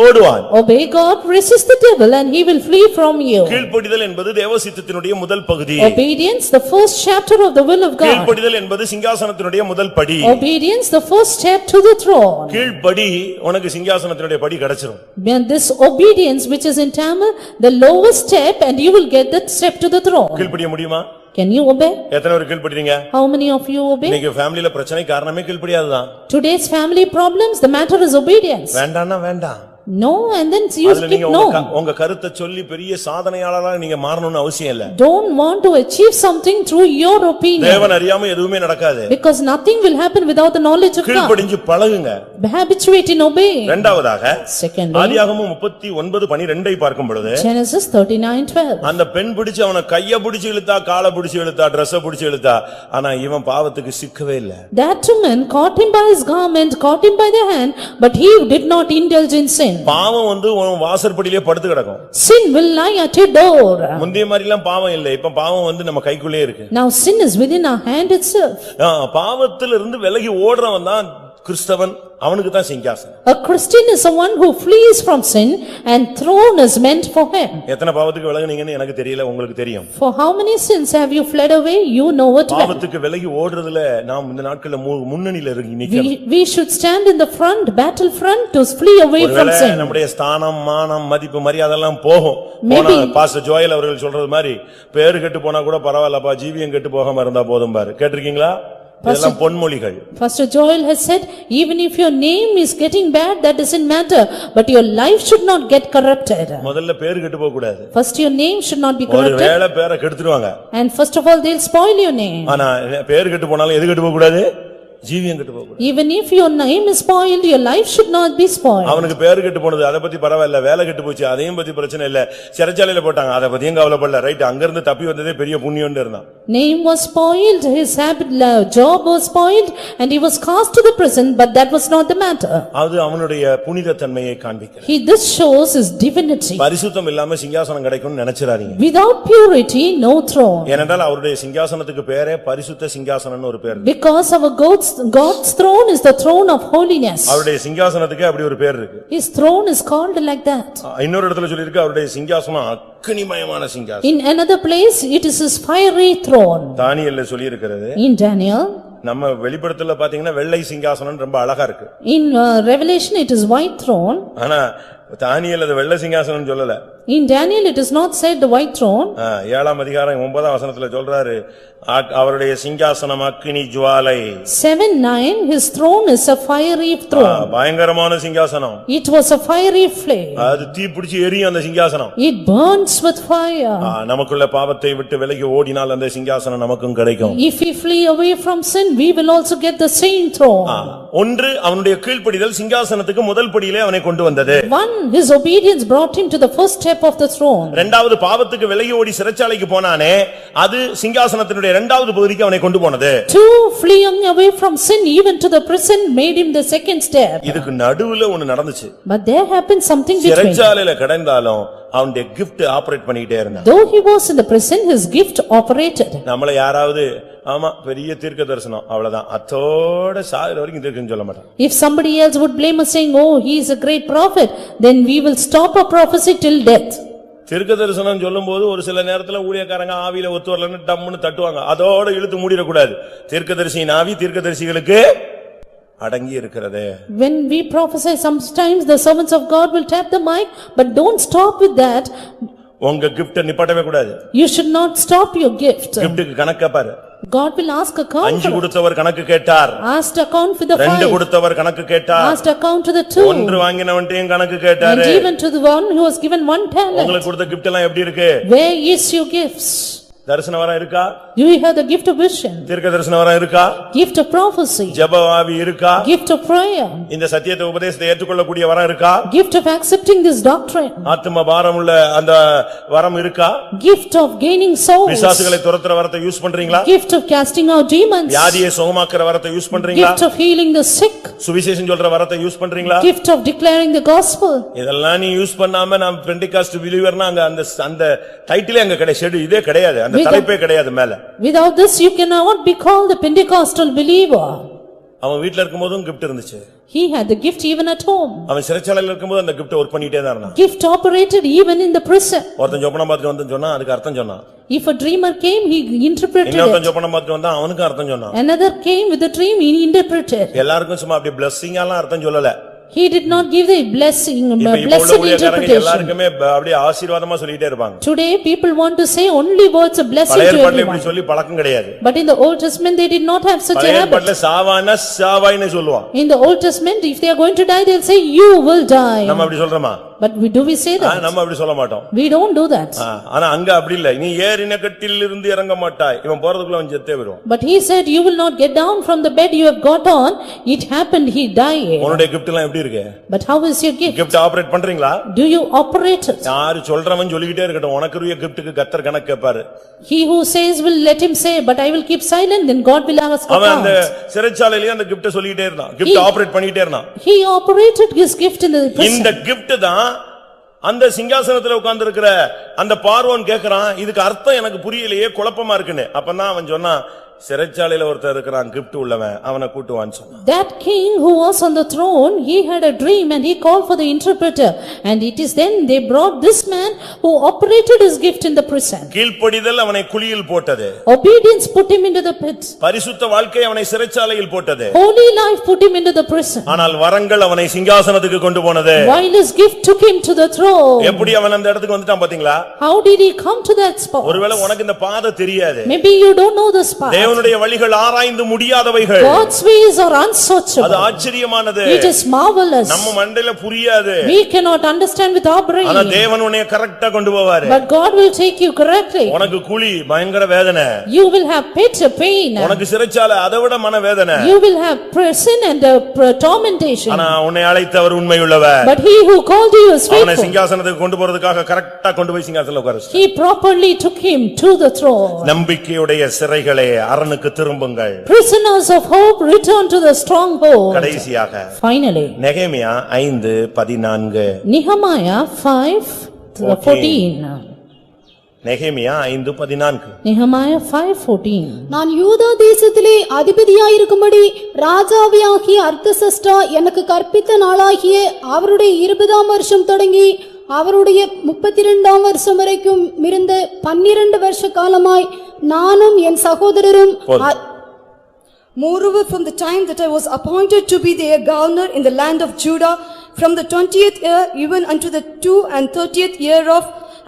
ஓடுவான். Obey God, resist the devil and he will flee from you. கீழ்ப்படிதல் என்பது தேவசித்தத்தினுடைய முதல் பகுதி. Obedience, the first chapter of the will of God. கீழ்ப்படிதல் என்பது சிங்காசனத்தினுடைய முதல் படி. Obedience, the first step to the throne. கீழ்ப்படி உனக்கு சிங்காசனத்தினுடைய படி கிடைச்சிரும். And this obedience which is in Tamil, the lowest step, and you will get that step to the throne. கீழ்ப்படிய முடியுமா? Can you obey? எத்தனை பேர் கீழ்ப்படிறீங்க? How many of you obey? இன்னைக்கு ஃபேமிலில பிரச்சனை காரணமே கீழ்ப்படியாததான். Today's family problems, the matter is obedience. வேண்டாம்னா வேண்டாம். No, and then you அதுல speak நீங்க no. உங்க கருத்தை சொல்லி பெரிய சாதனையாளரா நீங்க மாறணும்னு அவசியம் இல்ல. Don't want to achieve something through your opinion. தேவன் அறியாம எதுவுமே நடக்காது. Because nothing will happen without the knowledge of God. கீழ்ப்படிஞ்சு பழகுங்க. Be habituate in obeying. இரண்டாவதாக Secondly, ஆதியாகமம் 39:12 பார்க்கும் பொழுது Genesis 39:12. அந்த பெண் பிடிச்சு அவனை கைய பிடிச்சு இழுத்தா, காலை பிடிச்சு இழுத்தா, Dress பிடிச்சு இழுத்தா, ஆனா இவன் பாவத்துக்கு சிக்கவே இல்ல. That woman caught him by his garment, caught him by the hand, but he did not indulge in sin. பாவம் வந்து வாசற்படியிலே படுத்து கிடக்கும். Sin will lie at your door. முந்தைய மாதிரி எல்லாம் பாவம் இல்ல, இப்ப பாவம் வந்து நம்ம கைக்குள்ளே இருக்கு. Now sin is within our hand itself. பாவத்திலிருந்து விலகி ஓடுறவன் தான் கிறிஸ்தவன் அவனுக்கு தான் சிங்காசனம். A Christian is someone who flees from sin and throne is meant for him. எத்தனை பாவத்துக்கு விலகுனீங்கன்னு எனக்கு தெரியல, உங்களுக்கு தெரியும். For how many sins have you fled away? You know it well. பாவத்துக்கு விலகி ஓடுறதுல நாம் இந்த நாட்கள்ல முன்னணியில நிக்கணும். We should stand in the front, battle front to flee away from sin. நம்முடைய ஸ்தானம், மானம், மதிப்பு, மரியாதை எல்லாம் போகும். போனா பாஸ்டர் ஜோயல் அவர்கள் சொல்றது மாதிரி பேரு கெட்டு போனா கூட பரவாயில்லப்பா, ஜீவியம் கெட்டு போகாம இருந்தா போதும் பாரு. கேட்டிருக்கீங்களா? இதெல்லாம் பொன்மொழிகள். Pastor Joel has said, even if your name is getting bad, that doesn't matter, but your life should not get corrupted. முதல்ல பேரு கெட்டு போக கூடாது. First your name should not be corrupted. ஒருவேளை பேரை கெடுத்துருவாங்க. And first of all they'll spoil your name. ஆனா பேரு கெட்டு போனாலும் எது கெட்டு போக கூடாது? ஜீவியம் கெட்டு போக கூடாது. Even if your name is spoiled, your life should not be spoiled. அவனுக்கு பேரு கெட்டு போனது அத பத்தி பரவாயில்ல, வேலை கெட்டு போச்சு அதையும் பத்தி பிரச்சனை இல்ல, சிறைச்சாலையில போட்டாங்க அத பத்தியும் கவலைப்படல. ரைட், அங்க இருந்து தப்பி வந்ததே பெரிய புண்ணியம்னு இருந்தான். Name was spoiled, his job was spoiled, and he was cast to the prison, but that was not the matter. அது அவனுடைய புனித தன்மையை காண்பிக்கிறது. This shows his divinity. பரிசுத்தம் இல்லாம சிங்காசனம் கிடைக்கும்னு நினைச்சிராதீங்க. Without purity, no throne. ஏனென்றால் அவருடைய சிங்காசனத்துக்கு பேரே பரிசுத்த சிங்காசனம்னு ஒரு பேர். Because our God's throne is the throne of holiness. அவருடைய சிங்காசனத்துக்கு அப்படி ஒரு பேர் இருக்கு. His throne is called like that. இன்னொரு இடத்துல சொல்லி இருக்கு அவருடைய சிங்காசனம் அக்கினிமயமான சிங்காசனம். In another place it is his fiery throne. தானியேல்ல சொல்லி இருக்கிறது. In Daniel. நம்ம வெளிப்படுத்தல பாத்தீங்கன்னா வெள்ளை சிங்காசனம் ரொம்ப அழகா இருக்கு. In Revelation it is white throne. ஆனா தானியேல் அது வெள்ளை சிங்காசனம் சொல்லல. In Daniel it is not said the white throne. 7ஆம் அதிகாரம் 9ஆம் வசனத்துல சொல்றாரு அவருடைய சிங்காசனம் அக்கினி ஜுவாலை. 7:9 his throne is a fiery throne. பயங்கரமான சிங்காசனம். It was a fiery flame. அது தீ பிடிச்சு எரியும் அந்த சிங்காசனம். It burns with fire. நமக்குள்ள பாவத்தை விட்டு விலகி ஓடினால் அந்த சிங்காசனம் நமக்கும் கிடைக்கும். If we flee away from sin, we will also get the same throne. ஒன்று அவனுடைய கீழ்ப்படிதல் சிங்காசனத்துக்கு முதல் படியிலே அவனை கொண்டு வந்தது. One, his obedience brought him to the first step of the throne. இரண்டாவது பாவத்துக்கு விலகி ஓடி சிறைச்சாலைக்கு போனானே அது சிங்காசனத்தினுடைய இரண்டாவது பகுதிக்கு அவனை கொண்டு போனது. Two, fleeing away from sin even to the prison made him the second step. இதுக்கு நடுவுல ஒன்னு நடந்துச்சு. But there happened something between. சிறைச்சாலையில கிடந்தாலும் அவனுடைய gift ஆபரேட் பண்ணிட்டே இருந்தான். Though he was in the prison, his gift operated. நம்மள யாராவது ஆமா பெரிய தீர்க்க தரிசனம் அவ்வளவுதான் அத்தோட சாகுற வரைக்கும் தீர்க்கன்னு சொல்ல மாட்டான். If somebody else would blame us saying, oh, he is a great prophet, then we will stop our prophecy till death. தீர்க்க தரிசனம் சொல்லும்போது ஒரு சில நேரத்துல ஊழியக்காரங்க ஆவியில ஒத்து வரலன்னு டம்முன்னு தட்டுவாங்க. அதோட இழுத்து மூடிட கூடாது. தீர்க்கதரிசியின் ஆவி தீர்க்கதரிசிகளுக்கு அடங்கி இருக்கிறது. When we prophesy, sometimes the servants of God will tap the mic, but don't stop with that. உங்க gift நிப்பாட்டவே கூடாது. You should not stop your gift. giftக்கு கணக்க பாரு. God will ask account. 5 கொடுத்தவர் கணக்கு கேட்டார். Asked account for the 5. 2 கொடுத்தவர் கணக்கு கேட்டார். Asked account to the 2. 1 வாங்கினவன்டையும் கணக்கு கேட்டாரு. And even to the one who was given 1 talent. உங்களுக்கு கொடுத்த gift எல்லாம் எப்படி இருக்கு? Where is your gifts? தரிசன வரம் இருக்கா? Do you have the gift of vision? தீர்க்க தரிசன வரம் இருக்கா? Gift of prophecy. ஜெப ஆவி இருக்கா? Gift of prayer. இந்த சத்தியத்தை உபதேசத்தை ஏற்றுக்கொள்ளக்கூடிய வரம் இருக்கா? Gift of accepting this doctrine. ஆத்ம பாரமுள்ள அந்த வரம் இருக்கா? Gift of gaining souls. பிசாசுகளை துரத்துற வரத்தை யூஸ் பண்றீங்களா? Gift of casting out demons. வியாதியை சுகமாக்குற வரத்தை யூஸ் பண்றீங்களா? Gift of healing the sick. சுவிசேஷம் சொல்ற வரத்தை யூஸ் பண்றீங்களா? Gift of declaring the gospel. இதெல்லாம் நீ யூஸ் பண்ணாம நான் பெண்டிகாஸ்ட் பிலீவர்னா அங்க அந்த டைட்டிலே அங்க கிடையாது, ஷெட் இதே கிடையாது, அந்த தலைப்பே கிடையாது மேல. Without this you cannot be called a Pentecostal believer. அவன் வீட்ல இருக்கும்போதும் gift இருந்துச்சு. He had the gift even at home. அவன் சிறைச்சாலையில இருக்கும்போது அந்த gift வர்க் பண்ணிட்டே தான் இருந்தான். Gift operated even in the prison. ஒருத்தன் ஜெபனம் பார்த்துட்டு வந்து சொன்னா அதுக்கு அர்த்தம் சொன்னான். If a dreamer came, he interpreted இன்னொருத்தன் it. ஜெபனம் பார்த்துட்டு வந்தா அவனுக்கு அர்த்தம் சொன்னான். Another came with the dream, he interpreted. எல்லாருக்கும் சும்மா அப்படி blessing-ஆலாம் அர்த்தம் சொல்லல. He did not give the blessing interpretation. எல்லாருக்குமே அப்படியே ஆசீர்வாதமா சொல்லிட்டே இருப்பாங்க. Today people want to say only words of blessing to பழைய பாட்டுல everyone. இப்படி சொல்லி பழக்கம் கிடையாது. But in the Old Testament they did not have such a பழைய habit. பாட்டுல சாவானா சாவாய்னு சொல்லுவான். In the Old Testament if they are going to die they'll say you will die. நம்ம அப்படி சொல்றோமா? But do we say that? நம்ம அப்படி சொல்ல மாட்டோம். We don't do that. ஆனா அங்க அப்படி இல்ல. நீ ஏறின கட்டிலில் இருந்து இறங்க மாட்டாய். இவன் போறதுக்குள்ள அவன் செத்தே வருவான். But he said you will not get down from the bed you have got on. It happened, he died. உன்னுடைய gift எல்லாம் எப்படி இருக்கு? But how is your gift? gift operate பண்றீங்களா? Do you operate it? யாரு சொல்றவன் சொல்லிட்டே இருக்கட்டும். உனக்குரிய giftக்கு கர்த்தர் கணக்கு கேட்பாரு. He who says will let him say, but I will keep silent, then God will ask account. அவன் அந்த சிறைச்சாலையில அந்த gift சொல்லிட்டே இருந்தான். gift ஆபரேட் பண்ணிட்டே இருந்தான். He operated his gift in the prison. இந்த gift தான் அந்த சிங்காசனத்துல உட்கார்ந்து இருக்கிற அந்த பார்வோன் கேக்குறான், இதுக்கு அர்த்தம் எனக்கு புரியலையே, குழப்பமா இருக்குன்னு. அப்பதான் அவன் சொன்னான், சிறைச்சாலையில ஒருத்தர் இருக்கிறான் gift உள்ளவன் அவனை கூட்டுவான்னு சொன்னான். That king who was on the throne, he had a dream and he called for the interpreter. And it is then they brought this man who operated his gift in the prison. கீழ்ப்படிதல் அவனை குழியில் போட்டது. Obedience put him into the pit. பரிசுத்த வாழ்க்கை அவனை சிறைச்சாலையில் போட்டது. Holy life put him into the prison. ஆனால் வரங்கள் அவனை சிங்காசனத்துக்கு கொண்டு போனது. While his gift took him to the throne. எப்படி அவன் அந்த இடத்துக்கு வந்துட்டான் பாத்தீங்களா? How did he come to that spot? ஒருவேளை உனக்கு இந்த பாதை தெரியாது. Maybe you don't know the spot. தேவனுடைய வழிகள் ஆராய்ந்து முடியாதவைகள். God's ways are unsearchable. அது ஆச்சரியமானது. It is marvelous. நம்ம மண்டையில புரியாது. We cannot understand with our brain. ஆனா தேவன் உன்னை கரெக்ட்டா கொண்டு போவாரு. But God will take you correctly. உனக்கு குழி பயங்கர வேதனை. You will have pain. உனக்கு சிறைச்சாலை அதைவிட மன வேதனை. You will have prison and tormentation. ஆனா உன்னை அழைத்தவர் உண்மையுள்ளவர். But he who called you is அவனை faithful. சிங்காசனத்துக்கு கொண்டு போறதுக்காக கரெக்ட்டா கொண்டு போய் சிங்காசனத்துல உட்கார வச்சார். He properly took him to the throne. நம்பிக்கையுடைய சிறைகளே அரணுக்கு திரும்புங்கள். Prisoners of hope return to the stronghold. கடைசியாக Finally, நெகேமியா 5:14. Nehemiah 5:14. நெகேமியா 5:14. Nehemiah 5:14. நான் யூதா தேசத்திலே அதிபதியாயிருக்கும்படி ராஜாவியாகிய அர்த்தசஷ்டா எனக்கு கற்பித்த நாளாகிய அவருடைய 20ஆம் வருஷம் தொடங்கி அவருடைய 32ஆம் வருஷம் வரைக்கும் இருந்த 12 வருஷ காலமாய் நானும் என் சகோதரரும் Moreover, from the time that I was appointed to be their governor in the land of Judah, from the 20th year even unto the 32nd year of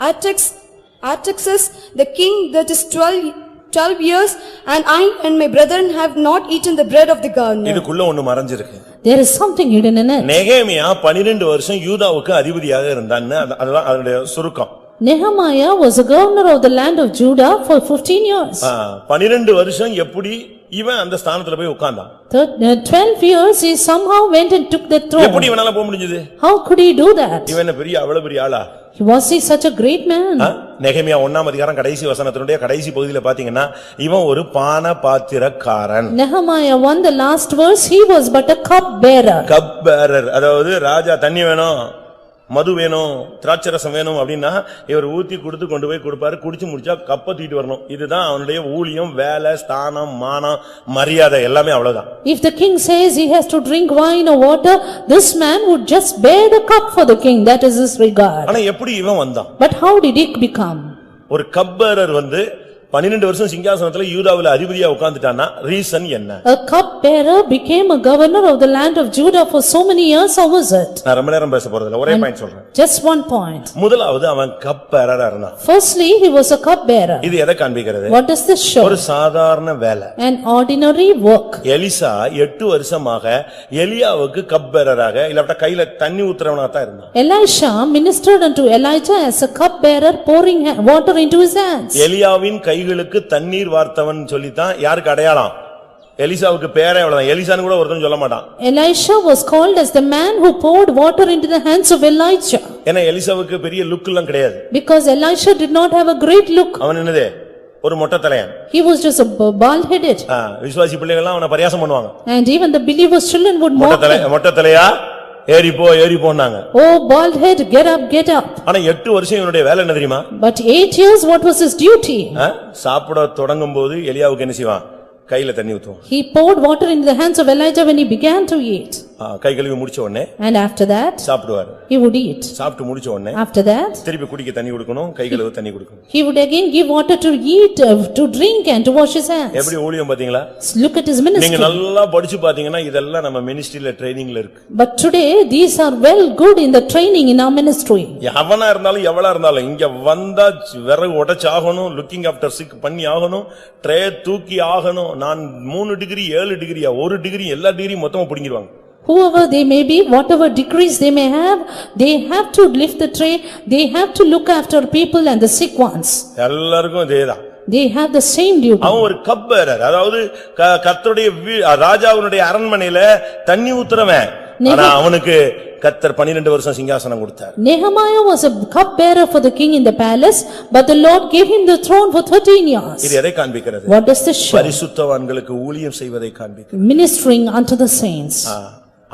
Artaxerxes the king, that is 12 years, and I and my brethren have not eaten the bread of the governor. இதுக்குள்ள ஒன்னு மறைஞ்சிருக்கு. There is something hidden in it. நெகேமியா 12 வருஷம் யூதாவுக்கு அதிபதியாக இருந்தான்னு அதுதான் அதனுடைய சுருக்கம். Nehemiah was a governor of the land of Judah for 15 years. 12 வருஷம் எப்படி இவன் அந்த ஸ்தானத்துல போய் உட்கார்ந்தான்? 12 years he somehow went and took the throne. எப்படி இவனால போக முடிஞ்சது? How could he do that? இவன் பெரிய அவ்வளவு பெரிய ஆளா? Was he such a great man? நெகேமியா 1ஆம் அதிகாரம் கடைசி வசனத்தினுடைய கடைசி பகுதியில பாத்தீங்கன்னா இவன் ஒரு பான பாத்திரக்காரன். Nehemiah 1, the last verse, he was but a cup bearer. Cup bearer, அதாவது ராஜா தண்ணி வேணும், மது வேணும், திராட்சரசம் வேணும் அப்படின்னா இவர் ஊத்தி கொடுத்து கொண்டு போய் கொடுப்பாரு. குடிச்சு முடிச்சா கப்ப தூக்கிட்டு வரணும். இதுதான் அவனுடைய ஊழியம், வேலை, ஸ்தானம், மானம், மரியாதை எல்லாமே அவ்வளவுதான். If the king says he has to drink wine or water, this man would just bear the cup for the king. That is his regard. ஆனா எப்படி இவன் வந்தான்? But how did he become? ஒரு கப்பேரர் 12 வருஷம் சிங்காசனத்துல யூதாவுல அதிபதியா உட்கார்ந்துட்டானா ரீசன் என்ன? A cup bearer became a governor of the land of Judah for so many years. How was it? நான் ரொம்ப நேரம் பேச போறதில்ல, ஒரே பாயிண்ட் சொல்றேன். Just one point. முதலாவது அவன் கப்பேரரா இருந்தான். Firstly, he was a cup bearer. இது எதை காண்பிக்கிறது? What does this show? ஒரு சாதாரண வேலை. An ordinary work. எலிசா 8 வருஷமாக எலியாவுக்கு கப்பேரராக இல்ல கையில தண்ணி ஊத்துறவனா தான் இருந்தான். Elisha ministered unto Elijah as a cup bearer, pouring water into his hands. எலியாவின் கைகளுக்கு தண்ணீர் வார்த்தவன் சொல்லித்தான் யாருக்கு அடையாளம்? எலிசாவுக்கு பேரே அவ்வளவுதான். எலிசான்னு கூட ஒருத்தன் சொல்ல மாட்டான். Elisha was called as the man who poured water into the hands of Elijah. ஏன்னா எலிசாவுக்கு பெரிய லுக் எல்லாம் கிடையாது. Because Elisha did not have a great look. அவன் என்னது? ஒரு மொட்டை தலையன். He was just a bald headed. விசுவாசி பிள்ளைகள் எல்லாம் அவனை பரியாசம் பண்ணுவாங்க. And even the believers' children would mock him. மொட்டை தலையா ஏறி போனாங்க. Oh bald head, get up, get up. ஆனா 8 வருஷம் இவனுடைய வேலை என்ன தெரியுமா? But 8 years, what was his duty? சாப்பிட தொடங்கும் போது எலியாவுக்கு என்ன செய்வான்? கையில தண்ணி ஊத்துவான். He poured water into the hands of Elijah when he began to eat. கை கழுவி முடிச்ச உடனே And after that சாப்பிடுவார். he would eat. சாப்பிட்டு முடிச்ச உடனே After that திருப்பி குடிக்க தண்ணி கொடுக்கணும், கை கழுவ தண்ணி கொடுக்கணும். he would again give water to eat, to drink and to wash his hands. எப்படி ஊழியம் பாத்தீங்களா? Look at his ministry. நீங்க நல்லா படிச்சு பாத்தீங்கன்னா இதெல்லாம் நம்ம மினிஸ்ட்ரியில ட்ரெய்னிங்ல இருக்கு. But today these are well good in the training in our ministry. எவனா இருந்தாலும் எவளா இருந்தாலும் இங்க வந்தா விறகு உடைச்சு ஆகணும், லுக்கிங் ஆஃப்டர் சிக் பண்ணி ஆகணும், ட்ரே தூக்கி ஆகணும். நான் 3 டிகிரி 7 டிகிரியா 1 டிகிரி எல்லா டிகிரி மொத்தமா புடிங்கிடுவாங்க. Whoever they may be, whatever degrees they may have, they have to lift the tray, they have to look after people and the sick ones. எல்லாருக்கும் இதேதான். They have the same duty. அவன் ஒரு கப்பேரர், அதாவது கர்த்தருடைய ராஜாவுடைய அரண்மனையில தண்ணி ஊத்துறவன். ஆனா அவனுக்கு கர்த்தர் 12 வருஷம் சிங்காசனம் கொடுத்தார். Nehemiah was a cup bearer for the king in the palace, but the Lord gave him the throne for 13 years. இது எதை காண்பிக்கிறது? What does this show? பரிசுத்தவான்களுக்கு ஊழியம் செய்வதை காண்பிக்கிறது. Ministering unto the saints.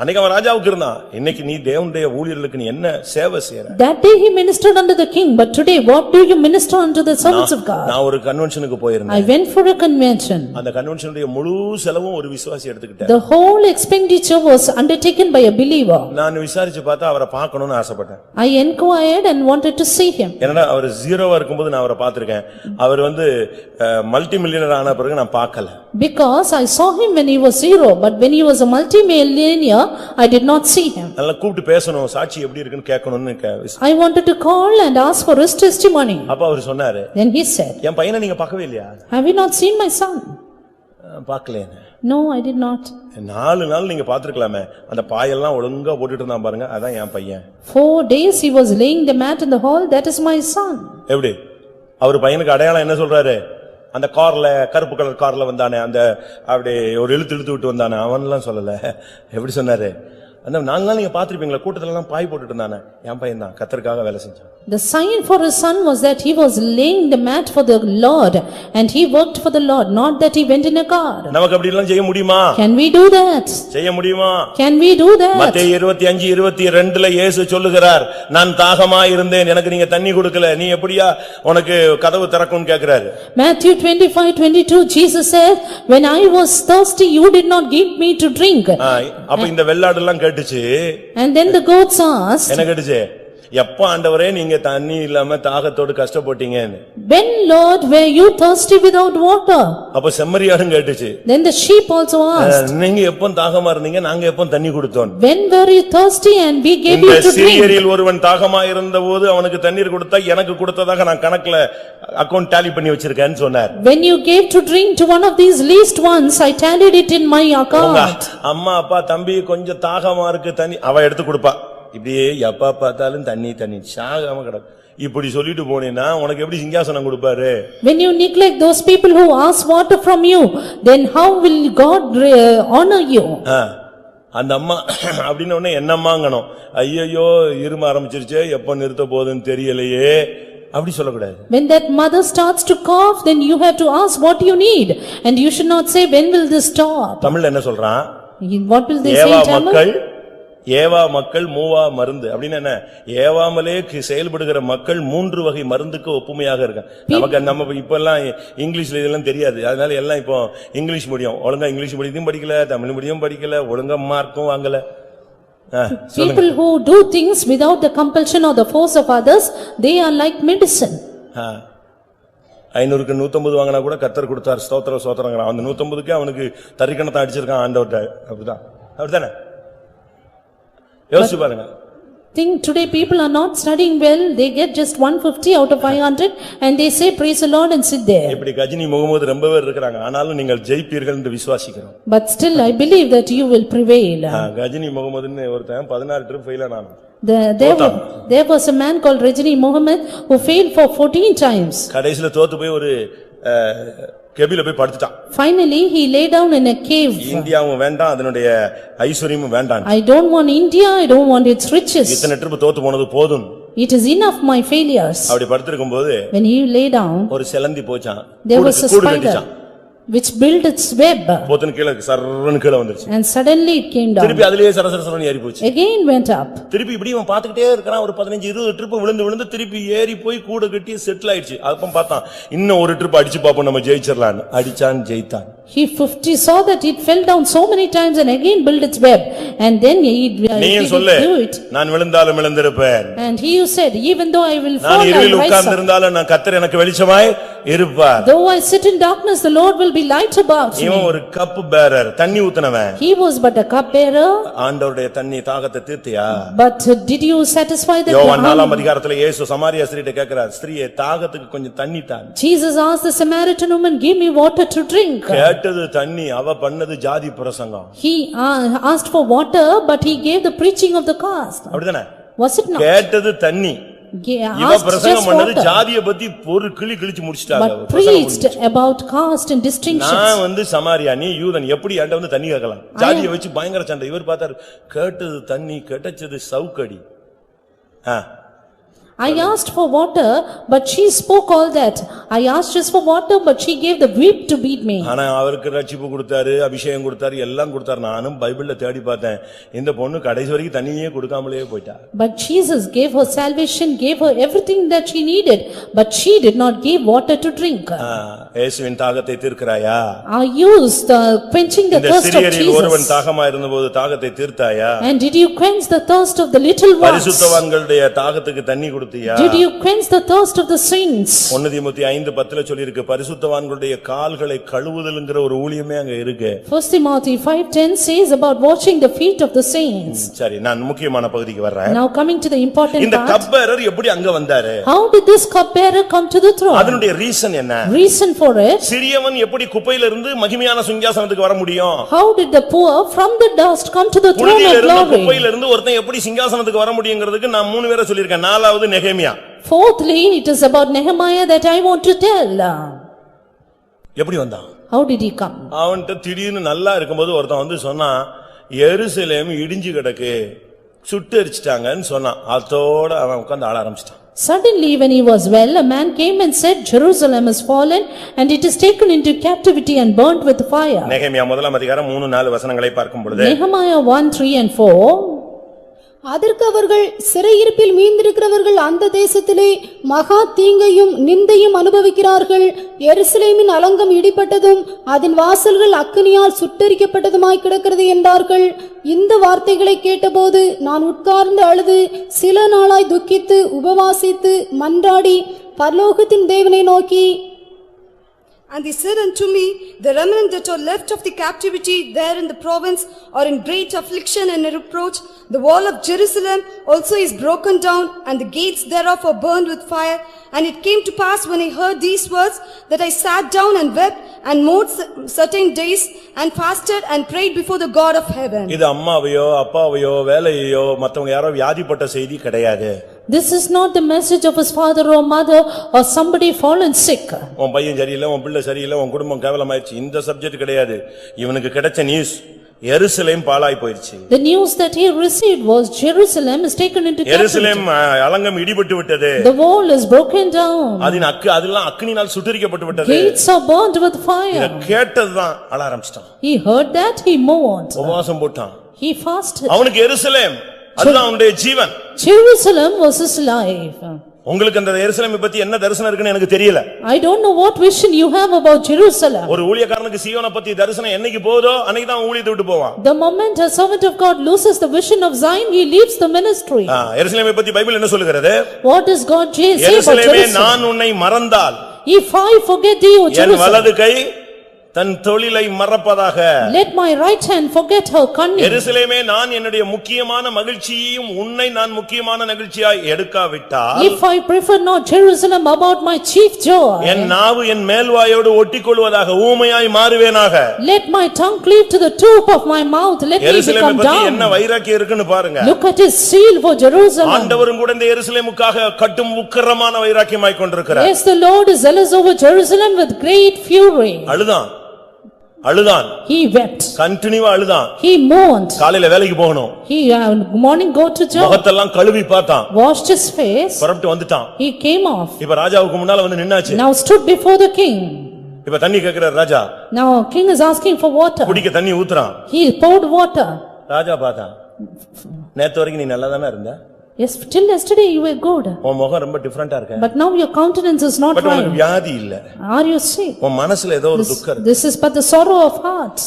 அன்னைக்கு அவன் ராஜாவுக்கு இருந்தான், இன்னைக்கு நீ தேவனுடைய ஊழியர்களுக்கு நீ என்ன சேவை செய்யற? That day he ministered unto the king, but today what do you minister unto the servants of God? நான் ஒரு கன்வென்ஷனுக்கு போயிருந்தேன். I went for a convention. அந்த கன்வென்ஷனுடைய முழு செலவும் ஒரு விசுவாசி எடுத்துக்கிட்டார். The whole expenditure was undertaken by a believer. நான் விசாரிச்சு பார்த்தா அவரை பார்க்கணும்னு ஆசைப்பட்டேன். I inquired and wanted to see him. என்னடா அவர் ஜீரோவா இருக்கும்போது நான் அவரை பார்த்திருக்கேன். அவர் மல்டி மில்லியனர் ஆன பிறகு நான் பார்க்கல. Because I saw him when he was zero, but when he was a multi-millionaire, I did not see him. நல்லா கூப்பிட்டு பேசணும், சாட்சி எப்படி இருக்குன்னு கேட்கணும்னு I wanted to call and ask for his testimony. அப்ப அவர் சொன்னாரு, Then he said, என் பையனை நீங்க பார்க்கவே இல்லையா? Have you not seen my son? பார்க்கலையே. No, I did not. 4 நாள் நீங்க பார்த்திருக்கலாமே, அந்த பாயெல்லாம் ஒழுங்கா போட்டுட்டு இருந்தான் பாருங்க, அதான் என் பையன். 4 days he was laying the mat in the hall, that is my son. எப்படி அவர் பையனுக்கு அடையாளம் என்ன சொல்றாரு? அந்த கார்ல, கருப்பு கலர் கார்ல வந்தானே, அந்த அப்படி ஒரு இழுத்து விட்டு வந்தானே, அவன்லாம் சொல்லல. எப்படி சொன்னாரு? அந்த 4 நாள் நீங்க பாத்திருப்பீங்களா, கூட்டத்துல எல்லாம் பாய் போட்டுட்டு இருந்தானே, என் பையன் தான் கர்த்தருக்காக வேலை செஞ்சான். The sign for his son was that he was laying the mat for the Lord and he worked for the Lord, not that he went in a car. நமக்கு அப்படி எல்லாம் செய்ய முடியுமா? Can we do that? செய்ய முடியுமா? Can we do that? மத்தேயு 25:22ல இயேசு சொல்லுகிறார், நான் தாகமா இருந்தேன், எனக்கு நீங்க தண்ணி கொடுக்கல, நீ எப்படியா உனக்கு கதவு திறக்கும்னு கேக்குறாரு. Matthew 25:22 Jesus said, when I was thirsty you did not give me to drink. அப்ப இந்த வெள்ளாடு எல்லாம் கேட்டுச்சு. And then the goats asked, என்ன கேட்டுச்சு? எப்ப ஆண்டவரே நீங்க தண்ணி இல்லாம தாகத்தோடு கஷ்டப்பட்டீங்கன்னு? When Lord were you thirsty without water? அப்ப செம்மறியாடும் கேட்டுச்சு. Then the sheep also asked, நீங்க எப்ப தாகமா இருந்தீங்க, நாங்க எப்ப தண்ணி கொடுத்தோம்? When were you thirsty and we gave you to drink? சீரியரில் ஒருவன் தாகமா இருந்தபோது அவனுக்கு தண்ணீர் கொடுத்தா எனக்கு கொடுத்ததாக நான் கணக்குல அக்கவுண்ட் டாலி பண்ணி வச்சிருக்கேன்னு சொன்னார். When you gave to drink to one of these least ones, I tallied it in my account. அம்மா அப்பா தம்பி கொஞ்சம் தாகமா இருக்கு தண்ணி, அவ எடுத்து கொடுப்பா. இப்படியே எப்ப பார்த்தாலும் தண்ணி தண்ணி சாகாம கிடக்கு. இப்படி சொல்லிட்டு போனேன்னா உனக்கு எப்படி சிங்காசனம் கொடுப்பாரு? When you neglect those people who ask water from you, then how will God honor you? அந்த அம்மா அப்படின்னு உடனே என்னம்மாங்கணும், ஐயோ இரும ஆரம்பிச்சிருச்சே, எப்ப நிறுத்த போகுதுன்னு தெரியலையே, அப்படி சொல்லக்கூடாது. When that mother starts to cough, then you have to ask what you need, and you should not say when will this stop. தமிழ்ல என்ன சொல்றான்? What will they say in Tamil? ஏவா மக்கள் மூவா மருந்து அப்படின்னு என்ன? ஏவாமலே செயல்படுகிற மக்கள் 3 வகை மருந்துக்கு ஒப்புமையாக இருக்காங்க. நமக்கு நம்ம இப்ப எல்லாம் இங்கிலீஷ்ல இதெல்லாம் தெரியாது, அதனால எல்லாம் இப்போ இங்கிலீஷ் மீடியம், ஒழுங்கா இங்கிலீஷ் மீடியம் படிக்கல, தமிழ் மீடியம் படிக்கல, ஒழுங்கா மார்க்கும் வாங்கல. People who do things without the compulsion or the force of others, they are like medicine. 500க்கு 150 வாங்கினா கூட கர்த்தர் கொடுத்தார், ஸ்தோத்திரம் ஸ்தோத்திரங்கிறான். அந்த 150க்கு அவனுக்கு தரிக்கணத்தை அடிச்சிருக்கான் ஆண்டவர்ட்ட. அப்படிதான் அப்படித்தானே? யோசிச்சு பாருங்க. Think today people are not studying well, they get just 150 out of 500 and they say praise the Lord and sit there. இப்படி கஜினி முகமது ரொம்ப பேர் இருக்காங்க, ஆனாலும் நீங்கள் ஜெயிப்பீர்கள் என்று விசுவாசிக்கிறோம். But still I believe that you will prevail. Ghajini முகமதுன்னு ஒருத்தன் 16 ட்ரிப் ஃபெயில் ஆனான். There was a man called Rajini Mohammed who failed for 14 times. கடைசில தோத்து போய் ஒரு கேபில போய் படுத்துட்டான். Finally he lay down in a cave. இந்தியாவும் வேண்டாம், அதனுடைய ஐஸ்வரியமும் வேண்டாம். I don't want India, I don't want its riches. இத்தனை ட்ரிப் தோத்து போனது போதும். It is enough my failures. அப்படி படுத்திருக்கும்போது when he lay down, ஒரு செலந்தி போச்சான். There was a spider which built its web. போத்தன கீழ சர்றன்னு கீழ வந்துருச்சு. And suddenly it came down. திருப்பி அதிலேயே சரசரன்னு ஏறி போச்சு. Again went up. திருப்பி இப்படி அவன் பாத்துக்கிட்டே இருக்கான். ஒரு 15-20 ட்ரிப் விழுந்து திருப்பி ஏறி போய் கூட கட்டி செட்டில் ஆயிடுச்சு. அப்ப பார்த்தான், இன்னும் ஒரு ட்ரிப் அடிச்சு பாப்போம் நம்ம ஜெயிச்சிரலாம்னு. அடிச்சான், ஜெயித்தான். He saw that it fell down so many times and again built its web, and then he நீயும் சொல்லு, நான் விழுந்தாலும் விழுந்திருப்பேன். And he said, even though I will fall, நான் இருளில் I will உட்கார்ந்து இருந்தாலும் நான் கர்த்தர் எனக்கு வெளிச்சமாய் இருப்பார். Though I sit in darkness, the Lord will be light about me. இவன் ஒரு கப் பேரர், தண்ணி ஊத்துனவன். He was but a cup bearer. ஆண்டவருடைய தண்ணி தாகத்தை தீர்த்தியா? But did you satisfy the யோவான் 4ஆம் அதிகாரத்துல இயேசு சமாரியா ஸ்திரீட்ட கேக்குறார், ஸ்திரீயே தாகத்துக்கு கொஞ்சம் தண்ணி தா. Jesus asked the Samaritan woman, give me water to drink. கேட்டது தண்ணி, அவ பண்ணது ஜாதி பிரசங்கம். He asked for water, but he gave the preaching of the caste. அப்படிதானே? Was it not? கேட்டது தண்ணி, இவ பிரசங்கம் பண்ணது ஜாதியை பத்தி ஒரு கிழிச்சு முடிச்சிட்டாங்க. But preached about caste and distinctions. நான் சமாரியா, நீ யூதன், எப்படி ஆண்ட தண்ணி கேட்கலாம்? ஜாதியை வச்சு பயங்கர சண்டை. இவர் பார்த்தாரு, கேட்டது தண்ணி, கிடைச்சது சவுக்கடி. I asked for water, but she spoke all that. I asked just for water, but she gave the whip to beat me. ஆனா அவருக்கு ரட்சிப்பு கொடுத்தாரு, அபிஷேகம் கொடுத்தாரு, எல்லாம் கொடுத்தாரு. நானும் பைபிள்ல தேடி பார்த்தேன். இந்த பொண்ணு கடைசி வரைக்கும் தண்ணியே கொடுக்காமலே போயிட்டா. But Jesus gave her salvation, gave her everything that she needed, but she did not give water to drink. இயேசுவின் தாகத்தை தீர்க்கறாயா? Are you quenching the thirst of இந்த ஒருவன் Jesus? தாகமா இருந்தபோது தாகத்தை தீர்த்தாயா? And did you quench the thirst of the little ones? பரிசுத்தவான்களுடைய தாகத்துக்கு தண்ணி கொடுத்தியா? Did you quench the thirst of the saints? 1 தீமோத்தேயு 5:10 சொல்லி இருக்கு, பரிசுத்தவான்களுடைய கால்களை கழுவுதல்ங்கற ஒரு ஊழியமே அங்க இருக்கு. 1 Timothy 5:10 says about washing the feet of the saints. சரி, நான் முக்கியமான பகுதிக்கு வர்றேன். Now coming to the important இந்த part. கப்பேரர் எப்படி அங்க வந்தாரு? How did this cupbearer come to the throne? அதனுடைய ரீசன் என்ன? Reason for it. சிறியவன் எப்படி குப்பையில இருந்து மகிமையான சிங்காசனத்துக்கு வர முடியும்? How did the poor from the dust come to the throne புழுதியில of இருந்து glory? குப்பையில இருந்து ஒருத்தன் எப்படி சிங்காசனத்துக்கு வர முடியும்ங்கிறதுக்கு நான் 3 பேரை சொல்லிருக்கேன். 4வது நெகேமியா. Fourthly, it is about Nehemiah that I want to tell. எப்படி வந்தான்? How did he come? அவன்கிட்ட திடீர்னு நல்லா இருக்கும்போது ஒருத்தன் வந்து சொன்னா, எருசலேம் இடிஞ்சு கிடக்கு, சுட்டு எரிச்சிட்டாங்கன்னு சொன்னான். அதோட அவன் உட்கார்ந்து ஆள ஆரம்பிச்சிட்டான். Suddenly when he was well, a man came and said, Jerusalem is fallen and it is taken into captivity and burnt with fire. நெகேமியா 1:3-4 வசனங்களை பார்க்கும் பொழுது, Nehemiah 1:3 and 4. அதற்கு அவர்கள் சிறையிருப்பில் மீந்திருக்கிறவர்கள் அந்த தேசத்திலே மகா தீங்கையும் நிந்தையும் அனுபவிக்கிறார்கள். எருசலேமின் அலங்கம் இடிபட்டதும் அதன் வாசல்கள் அக்கினியால் சுட்டெரிக்கப்பட்டதுமாய் கிடக்கிறது என்றார்கள். இந்த வார்த்தைகளை கேட்டபோது நான் உட்கார்ந்து அழுது சில நாளாய் துக்கித்து உபவாசித்து மன்றாடி பரலோகத்தின் தேவனை நோக்கி, And they said unto me, the remnant that are left of the captivity there in the province are in great affliction and reproach. The wall of Jerusalem also is broken down, and the gates thereof are burned with fire. And it came to pass when I heard these words, that I sat down and wept, and mourned certain days, and fasted and prayed before the God of heaven. இது அம்மாவையோ அப்பாவையோ வேலையோ மத்தவங்க யாரோ வியாதிப்பட்ட செய்தி கிடையாது. This is not the message of his father or mother or somebody fallen sick. உன் பையன் சரியில்லை, உன் பிள்ளை சரியில்லை, உன் குடும்பம் கேவலமாயிடுச்சு, இந்த சப்ஜெக்ட் கிடையாது. இவனுக்கு கிடைச்ச நியூஸ், எருசலேம் பாழாய் போயிடுச்சு. The news that he received was Jerusalem is taken into captivity. எருசலேம் அலங்கம் இடிபட்டு விட்டது. The wall is broken down. அதெல்லாம் அக்கினியால் சுட்டெரிக்கப்பட்டு விட்டது. Gates are burnt with fire. கேட்டதுதான் அழ ஆரம்பிச்சிட்டான். He heard that, he mourned. உபவாசம் போட்டான். He fasted. அவனுக்கு எருசலேம் அதுதான் அவனுடைய ஜீவன். Jerusalem was his life. உங்களுக்கு அந்த எருசலேமை பத்தி என்ன தரிசனம் இருக்குன்னு எனக்கு தெரியல. I don't know what vision you have about Jerusalem. ஒரு ஊழியக்காரனுக்கு சீயோனை பத்தி தரிசனம் என்னைக்கு போதோ அன்னைக்கு தான் ஊழியத்தை விட்டு போவான். The moment a servant of God loses the vision of Zion, he leaves the ministry. எருசலேமை பத்தி பைபிள் என்ன சொல்லுகிறது? What does God say about எருசலேமே Jerusalem? நான் உன்னை மறந்தால், If I forget thee, O N Jerusalem, வலது கை தன் தொழிலை மறப்பதாக. let my right hand forget her cunning. எருசலேமே நான் என்னுடைய முக்கியமான மகிழ்ச்சியையும் உன்னை நான் முக்கியமான மகிழ்ச்சியாய் எடுக்காவிட்டால், If I prefer not Jerusalem about my chief joy, என் நாவு என் மேல்வாயோடு ஒட்டிக்கொள்வதாக, ஊமையாய் மாறுவேனாக. let my tongue cleave to the tube of my mouth, let me எருசலேமை become பத்தி என்ன dumb. வைராக்கியம் இருக்குன்னு பாருங்க. Look at his zeal for Jerusalem. ஆண்டவரும் கூட இந்த எருசலேமுக்காக கட்டும் உக்கிரமான வைராக்கியமாய் கொண்டிருக்கிறார். Yes, the Lord is zealous over Jerusalem with great fury. அழுதான். He wept. கண்டினியூவா அழுதான். He mourned. காலையில வேலைக்கு போகணும். He morning go to job. முகத்தெல்லாம் கழுவி பார்த்தான். Washed his face. புறப்பட்டு வந்துட்டான். He came off. இப்ப ராஜாவுக்கு முன்னால வந்து நின்னாச்சு. Now stood before the king. இப்ப தண்ணி கேக்குறார் ராஜா. Now king is asking for water. குடிக்க தண்ணி ஊத்துறான். He poured water. ராஜா பார்த்தான். நேத்து வரைக்கும் நீ நல்லாதானே இருந்த? Yes, till yesterday you were good. உன் முகம் ரொம்ப டிஃபரண்டா இருக்கு. But now your countenance is not but உனக்கு right. வியாதி இல்ல. Are you sick? உன் மனசுல ஏதோ ஒரு துக்கம் இருக்கு. This is but the sorrow of heart.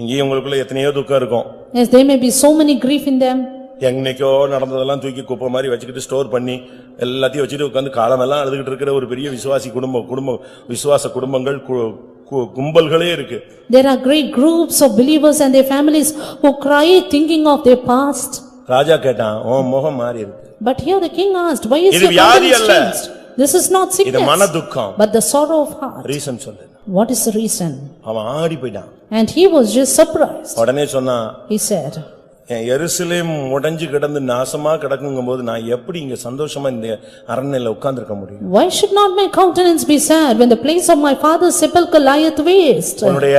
இங்கே உங்களுக்குள்ள எத்தனையோ துக்கம் இருக்கும். Yes, there may be so many grief in them. என்னைக்கோ நடந்ததெல்லாம் தூக்கி குப்பை மாதிரி வச்சுக்கிட்டு ஸ்டோர் பண்ணி எல்லாத்தையும் வச்சுட்டு உட்கார்ந்து காலமெல்லாம் அழுதுகிட்டு இருக்கிற ஒரு பெரிய விசுவாசி விசுவாச குடும்பங்கள் கும்பல்களே இருக்கு. There are great groups of believers and their families who cry thinking of their past. ராஜா கேட்டான், உன் முகம் மாறி இருக்கு. But here the king asked, why is இது your வியாதி countenance அல்ல. changed? This is not இது sickness, மன துக்கம். but the sorrow of heart. Reason சொல்லு. What is the reason? அவன் ஆடி போயிட்டான். And he was just surprised. உடனே சொன்னான், He said, எருசலேம் உடைஞ்சு கிடந்து நாசமா கிடக்குங்கும்போது நான் எப்படி இங்க சந்தோஷமா இந்த அரண்மனையில உட்கார்ந்திருக்க முடியும்? Why should not my countenance be sad when the place of my father's sepulchre lieth waste? உன்னுடைய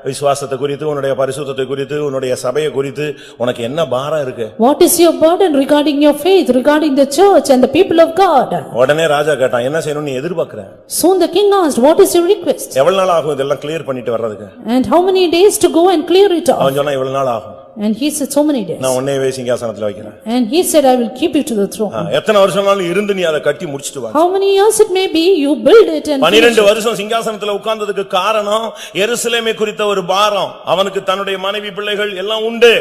விசுவாசத்தை குறித்து, உன்னுடைய பரிசுத்தத்தை குறித்து, உன்னுடைய சபையை குறித்து உனக்கு என்ன பாரம் இருக்கு? What is your burden regarding your faith, regarding the church and the people of God? உடனே ராஜா கேட்டான், என்ன செய்யணும் நீ எதிர்பார்க்கற? Soon the king asked, what is your request? எவ்வளவு நாள் ஆகும் இதெல்லாம் கிளியர் பண்ணிட்டு வர்றதுக்கு? And how many days to go and clear it off? அவன் சொன்னா இவ்வளவு நாள் ஆகும். And he said, so many days. நான் உன்னையவே சிங்காசனத்துல வைக்கிறேன். And he said, I will keep you to the throne. எத்தனை வருஷம்னாலும் இருந்து நீ அதை கட்டி முடிச்சிட்டு வா. How many years it may be, you build it and 12 வருஷம் சிங்காசனத்துல உட்கார்ந்ததுக்கு காரணம் எருசலேமை குறித்த ஒரு பாரம். அவனுக்கு தன்னுடைய மனைவி பிள்ளைகள் எல்லாம் உண்டு.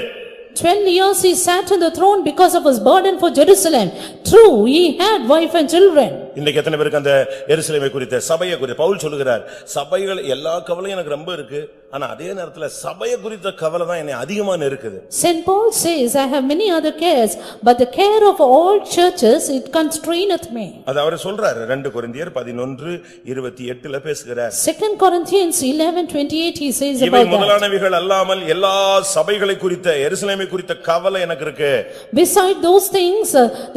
12 years he sat on the throne because of his burden for Jerusalem. True, he had wife and children. இன்னைக்கு எத்தனை பேருக்கு அந்த எருசலேமை குறித்த சபையை குறித்து பவுல் சொல்லுகிறார், சபைகள் எல்லா கவலையும் எனக்கு ரொம்ப இருக்கு, ஆனா அதே நேரத்துல சபையை குறித்த கவலை தான் என்னை அதிகமா இருக்குது. Saint Paul says, I have many other cares, but the care of all churches, it constraineth me. அது அவர் சொல்றாரு 2 கொரிந்தியர் 11:28ல பேசுகிறார். 2 Corinthians 11:28 he says இவை about that. முதலானவைகள் அல்லாமல் எல்லா சபைகளை குறித்த எருசலேமை குறித்த கவலை எனக்கு இருக்கு. Beside those things,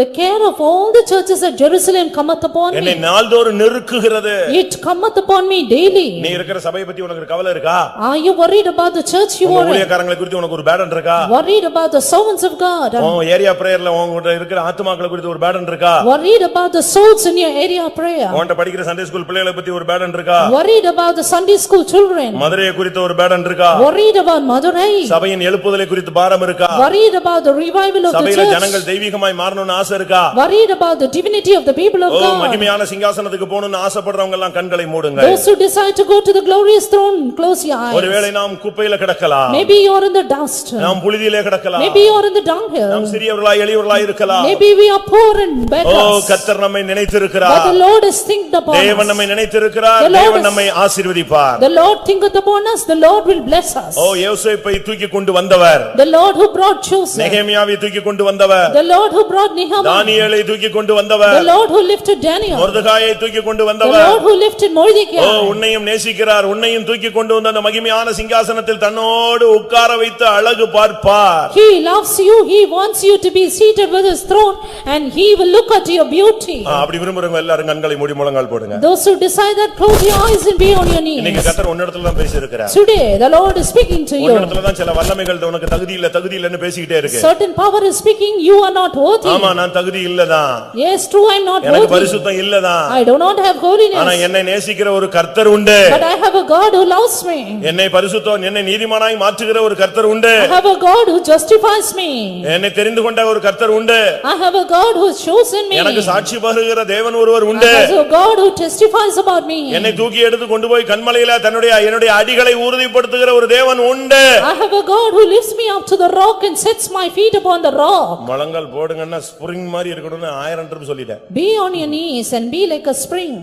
the care of all the churches at Jerusalem cometh upon என்னை me. நாள்தோறும் நெருக்குகிறது. It cometh upon me daily. நீ இருக்கிற சபையை பத்தி உனக்கு கவலை இருக்கா? Are you worried about the church you are in? ஊழியக்காரங்களை குறித்து உனக்கு ஒரு பேடன் இருக்கா? Worried about the servants of God? உன் ஏரியா பிரேயர்ல உன்கிட்ட இருக்கிற ஆத்துமாக்களை குறித்து ஒரு பேடன் இருக்கா? Worried about the souls in your area of prayer? உன்கிட்ட படிக்கிற சண்டே ஸ்கூல் பிள்ளைகளை பத்தி ஒரு பேடன் இருக்கா? Worried about the Sunday school children? மதுரையை குறித்த ஒரு பேடன் இருக்கா? Worried about Madurai? சபையின் எழுப்புதலை குறித்து பாரம் இருக்கா? Worried about the revival of the சபையில church? ஜனங்கள் தெய்வீகமாய் மாறணும்னு ஆசை இருக்கா? Worried about the divinity of the people of God? மகிமையான சிங்காசனத்துக்கு போகணும்னு ஆசைப்படுறவங்க எல்லாம் கண்களை மூடுங்க. Those who decide to go to the glorious throne, close your eyes. ஒருவேளை நாம் குப்பையில கிடக்கலாம். Maybe you are in the dust. நாம் புழுதியிலே கிடக்கலாம். Maybe you are in the dunghill. நாம் சிறியவர்களாய் எளியவர்களாய் இருக்கலாம். Maybe we are poor and beggars. கர்த்தர் நம்மை நினைத்திருக்கிறார். But the Lord has thinked upon us. தேவன் நம்மை நினைத்திருக்கிறார். தேவன் நம்மை ஆசீர்வதிப்பார். The Lord thinketh upon us. The Lord will bless us. யோசேப்பை தூக்கி கொண்டு வந்தவர். The Lord who brought Joseph. நெகேமியாவை தூக்கி கொண்டு வந்தவர். The Lord who brought Nehemiah. தானியேலை தூக்கி கொண்டு வந்தவர். The Lord who lifted Daniel. மொர்தெகாயை தூக்கி கொண்டு The வந்தவர். Lord who lifted Mordecai. உன்னையும் நேசிக்கிறார். உன்னையும் தூக்கி கொண்டு வந்த அந்த மகிமையான சிங்காசனத்தில் தன்னோடு உட்கார வைத்து அழகு பார்ப்பார். He loves you. He wants you to be seated with his throne and he will look at your beauty. அப்படி விரும்புறவங்க எல்லாரும் கண்களை மூடி முழங்கால் போடுங்க. Those who decide that, close your eyes and be on your knees. இன்னைக்கு கர்த்தர் உன்னிடத்துல தான் பேசி இருக்கிறார். Today the Lord is speaking to you. உன்னிடத்துல தான் சில வல்லமைகள் உனக்கு தகுதி இல்லன்னு பேசிக்கிட்டே இருக்கு. Certain power is speaking, you are not worthy. ஆமா நான் தகுதி இல்லதான். Yes, true, I am not worthy. எனக்கு பரிசுத்தம் இல்லதான். I do not have holiness. ஆனா என்னை நேசிக்கிற ஒரு கர்த்தர் உண்டு. But I have a God who loves me. என்னை பரிசுத்தம் என்னை நீதிமானாய் மாற்றுகிற ஒரு கர்த்தர் உண்டு. I have a God who justifies me. என்னை தெரிந்து கொண்ட ஒரு கர்த்தர் உண்டு. I have a God who has chosen me. எனக்கு சாட்சி பகருகிற தேவன் ஒருவர் உண்டு. I have a God who testifies about me. என்னை தூக்கி எடுத்து கொண்டு போய் கன்மலையில என்னுடைய அடிகளை உறுதிப்படுத்துகிற ஒரு தேவன் உண்டு. I have a God who lifts me up to the rock and sets my feet upon the rock. முழங்கால் போடுங்கன்னா ஸ்ப்ரிங் மாதிரி இருக்கணும்னு 1000 ட்ரிப் சொல்லிட்டேன். Be on your knees and be like a spring.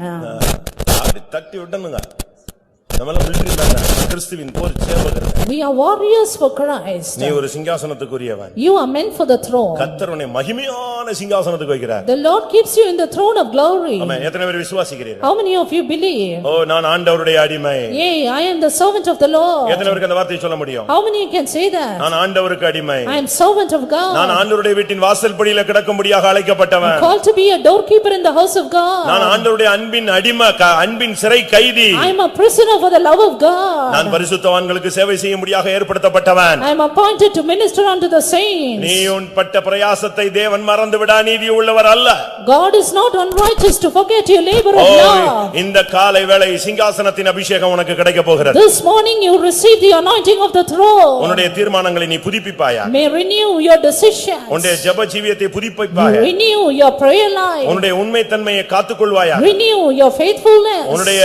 அப்படி தட்டி விட்டனுங்க. நம்மள மிலிட்டரி மேன் கிறிஸ்துவின் போர் சேவகர்கள். We are warriors for Christ. நீ ஒரு சிங்காசனத்துக்குரியவன். You are meant for the throne. கர்த்தர் உன்னை மகிமையான சிங்காசனத்துக்கு வைக்கிறார். The Lord keeps you in the throne of glory. ஆமென். எத்தனை பேர் விசுவாசிக்கிறீர்கள்? How many of you believe? நான் ஆண்டவருடைய அடிமை. Yea, I am the servant of the Lord. எத்தனை பேருக்கு அந்த வார்த்தையை சொல்ல முடியும்? How many can say that? நான் ஆண்டவருக்கு அடிமை. I am servant of God. நான் ஆண்டவருடைய வீட்டின் வாசல்படியில கிடக்கும்படியாக அழைக்கப்பட்டவன். Called to be a doorkeeper in the house of God. நான் ஆண்டவருடைய அன்பின் அடிமை, அன்பின் சிறை கைதி. I am a prisoner for the love of God. நான் பரிசுத்தவான்களுக்கு சேவை செய்யும்படியாக ஏற்படுத்தப்பட்டவன். I am appointed to minister unto the saints. நீ உன் பட்ட பிரயாசத்தை தேவன் மறந்து விடா நீதி உள்ளவர் அல்ல. God is not unrighteous to forget your labor of love. இந்த காலை வேளை சிங்காசனத்தின் அபிஷேகம் உனக்கு கிடைக்க போகிறது. This morning you receive the anointing of the throne. உன்னுடைய தீர்மானங்களை நீ புதுப்பிப்பாயா? May renew your decisions. உன்னுடைய ஜெப ஜீவியத்தை புதுப்பிப்பாயா? Renew your prayer life. உன்னுடைய உண்மைத்தன்மையை காத்துக்கொள்வாயா? Renew your faithfulness. உன்னுடைய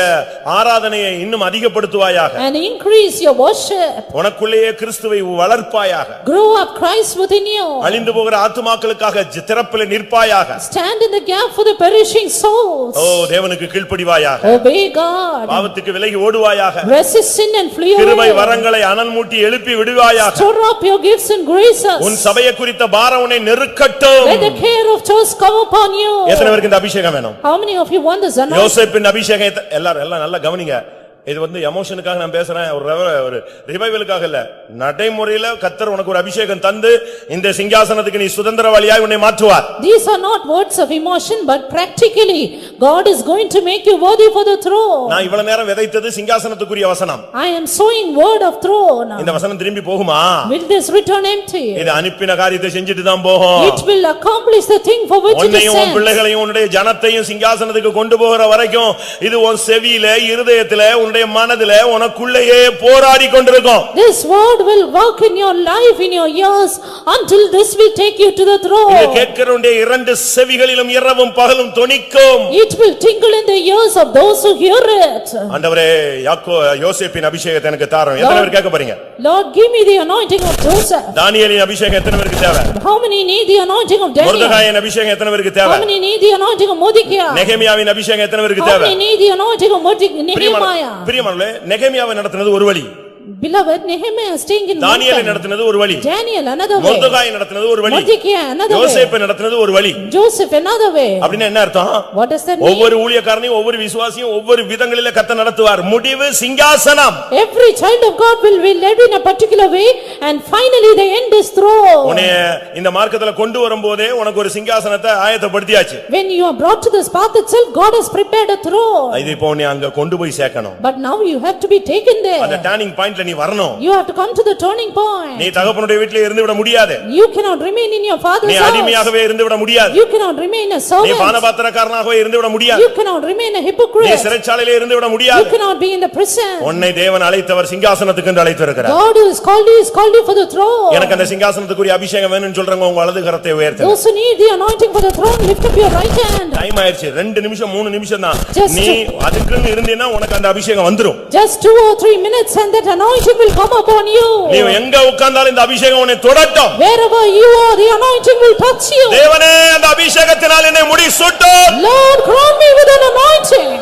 ஆராதனையை இன்னும் அதிகப்படுத்துவாயாக. And increase your worship. உனக்குள்ளேயே கிறிஸ்துவை வளர்ப்பாயாக. Grow up Christ within you. அழிந்து போகிற ஆத்துமாக்களுக்காக திறப்பிலே நிற்பாயாக. Stand in the gap for the perishing souls. தேவனுக்கு கீழ்ப்படிவாயாக. Obey God. பாவத்துக்கு விலகி ஓடுவாயாக. Resist sin and flee away. கிருபை வரங்களை அனல் மூட்டி எழுப்பி விடுவாயாக. Stir up your gifts and graces. உன் சபையை குறித்த பாரம் உன்னை நெருக்கட்டும். Let the care of church come upon you. எத்தனை பேருக்கு இந்த அபிஷேகம் வேணும்? How many of you want this anointing? யோசேப்பின் அபிஷேகம் எல்லாரும் நல்லா கவனிங்க. இது எமோஷனுக்காக நான் பேசுறேன், ஒரு ரிவைவலுக்காக இல்ல. நடைமுறையில கர்த்தர் உனக்கு ஒரு அபிஷேகம் தந்து இந்த சிங்காசனத்துக்கு நீ சுதந்திரவாளியாய் உன்னை மாற்றுவார். These are not words of emotion, but practically God is going to make you worthy for the throne. நான் இவ்வளவு நேரம் விதைத்தது சிங்காசனத்துக்குரிய வசனம். I am sowing word of throne. இந்த வசனம் திரும்பி போகுமா? Will this return empty? இது அனுப்பின காரியத்தை செஞ்சிட்டு தான் போகும். It will accomplish the thing for which it is உன்னையும் உன் sent. பிள்ளைகளையும் உன்னுடைய ஜனத்தையும் சிங்காசனத்துக்கு கொண்டு போகிற வரைக்கும் இது உன் செவியில, இருதயத்தில, உன்னுடைய மனதில, உனக்குள்ளேயே போராடி கொண்டிருக்கும். This word will work in your life, in your ears, until this will take you to the இதை throne. கேட்கிறவனுடைய இரண்டு செவிகளிலும் இரவும் பகலும் தொனிக்கும். It will tingle in the ears of those who hear it. ஆண்டவரே, யோசேப்பின் அபிஷேகத்தை எனக்கு தாரும். எத்தனை பேர் கேட்க போறீங்க? Lord, give me the anointing of Joseph. தானியேலின் அபிஷேகம் எத்தனை பேருக்கு தேவை? How many need the anointing of Daniel? மொர்தெகாயின் அபிஷேகம் எத்தனை பேருக்கு தேவை? How many need the anointing of Mordecai? நெகேமியாவின் அபிஷேகம் எத்தனை பேருக்கு How தேவை? many need the anointing of Nehemiah? பிரியமானவர்களே, நெகேமியாவை நடத்தினது ஒரு வழி, Beloved, Nehemiah staying in one தானியேலை time. நடத்தினது ஒரு வழி, Daniel another way. மொர்தெகாயை நடத்தினது ஒரு வழி, Mordecai another way. யோசேப்பை நடத்தினது ஒரு வழி. Joseph another way. அப்படின்னா என்ன அர்த்தம்? What does that mean? ஒவ்வொரு ஊழியக்காரனையும் ஒவ்வொரு விசுவாசியும் ஒவ்வொரு விதங்களிலே கர்த்தர் நடத்துவார். முடிவு சிங்காசனம். Every child of God will be led in a particular way, and finally the end is throne. உன்னை இந்த மார்க்கத்துல கொண்டு வரும்போதே உனக்கு ஒரு சிங்காசனத்தை ஆயத்தப்படுத்தியாச்சு. When you are brought to this path itself, God has prepared a throne. இது இப்போ உன்னை அங்க கொண்டு போய் சேர்க்கணும். But now you have to be taken அந்த there. டர்னிங் பாயிண்ட்ல நீ வரணும். You have to come to the turning point. நீ தகப்பனுடைய வீட்டிலே இருந்து விட முடியாது. You cannot remain in your father's நீ house. அடிமையாகவே இருந்து விட முடியாது. You cannot remain a நீ servant. பானபாத்திரக்காரனாகவே இருந்து விட முடியாது. You cannot remain a நீ hypocrite. சிறைச்சாலையிலே இருந்து விட You முடியாது. cannot be in the prison. உன்னை தேவன் அழைத்தவர் சிங்காசனத்துக்கு என்று அழைத்திருக்கிறார். God who has called you for the throne. எனக்கு அந்த சிங்காசனத்துக்குரிய அபிஷேகம் வேணும்னு சொல்றவங்க உங்க வலது கரத்தை உயர்த்துங்க. Those who need the anointing for the throne, lift up your right hand. Time ஆயிருச்சு. 2 நிமிஷம் 3 நிமிஷம் தான். Just நீ அதுக்குன்னு இருந்தீனா உனக்கு அந்த அபிஷேகம் வந்துரும். Just 2 or 3 minutes and that anointing will come upon you. நீ எங்க உட்கார்ந்தாலும் இந்த அபிஷேகம் உன்னை தொடட்டும். Wherever you are, the anointing will touch you. தேவனே, அந்த அபிஷேகத்தினால் என்னை முடி சூட்டும். Lord, crown me with an anointing.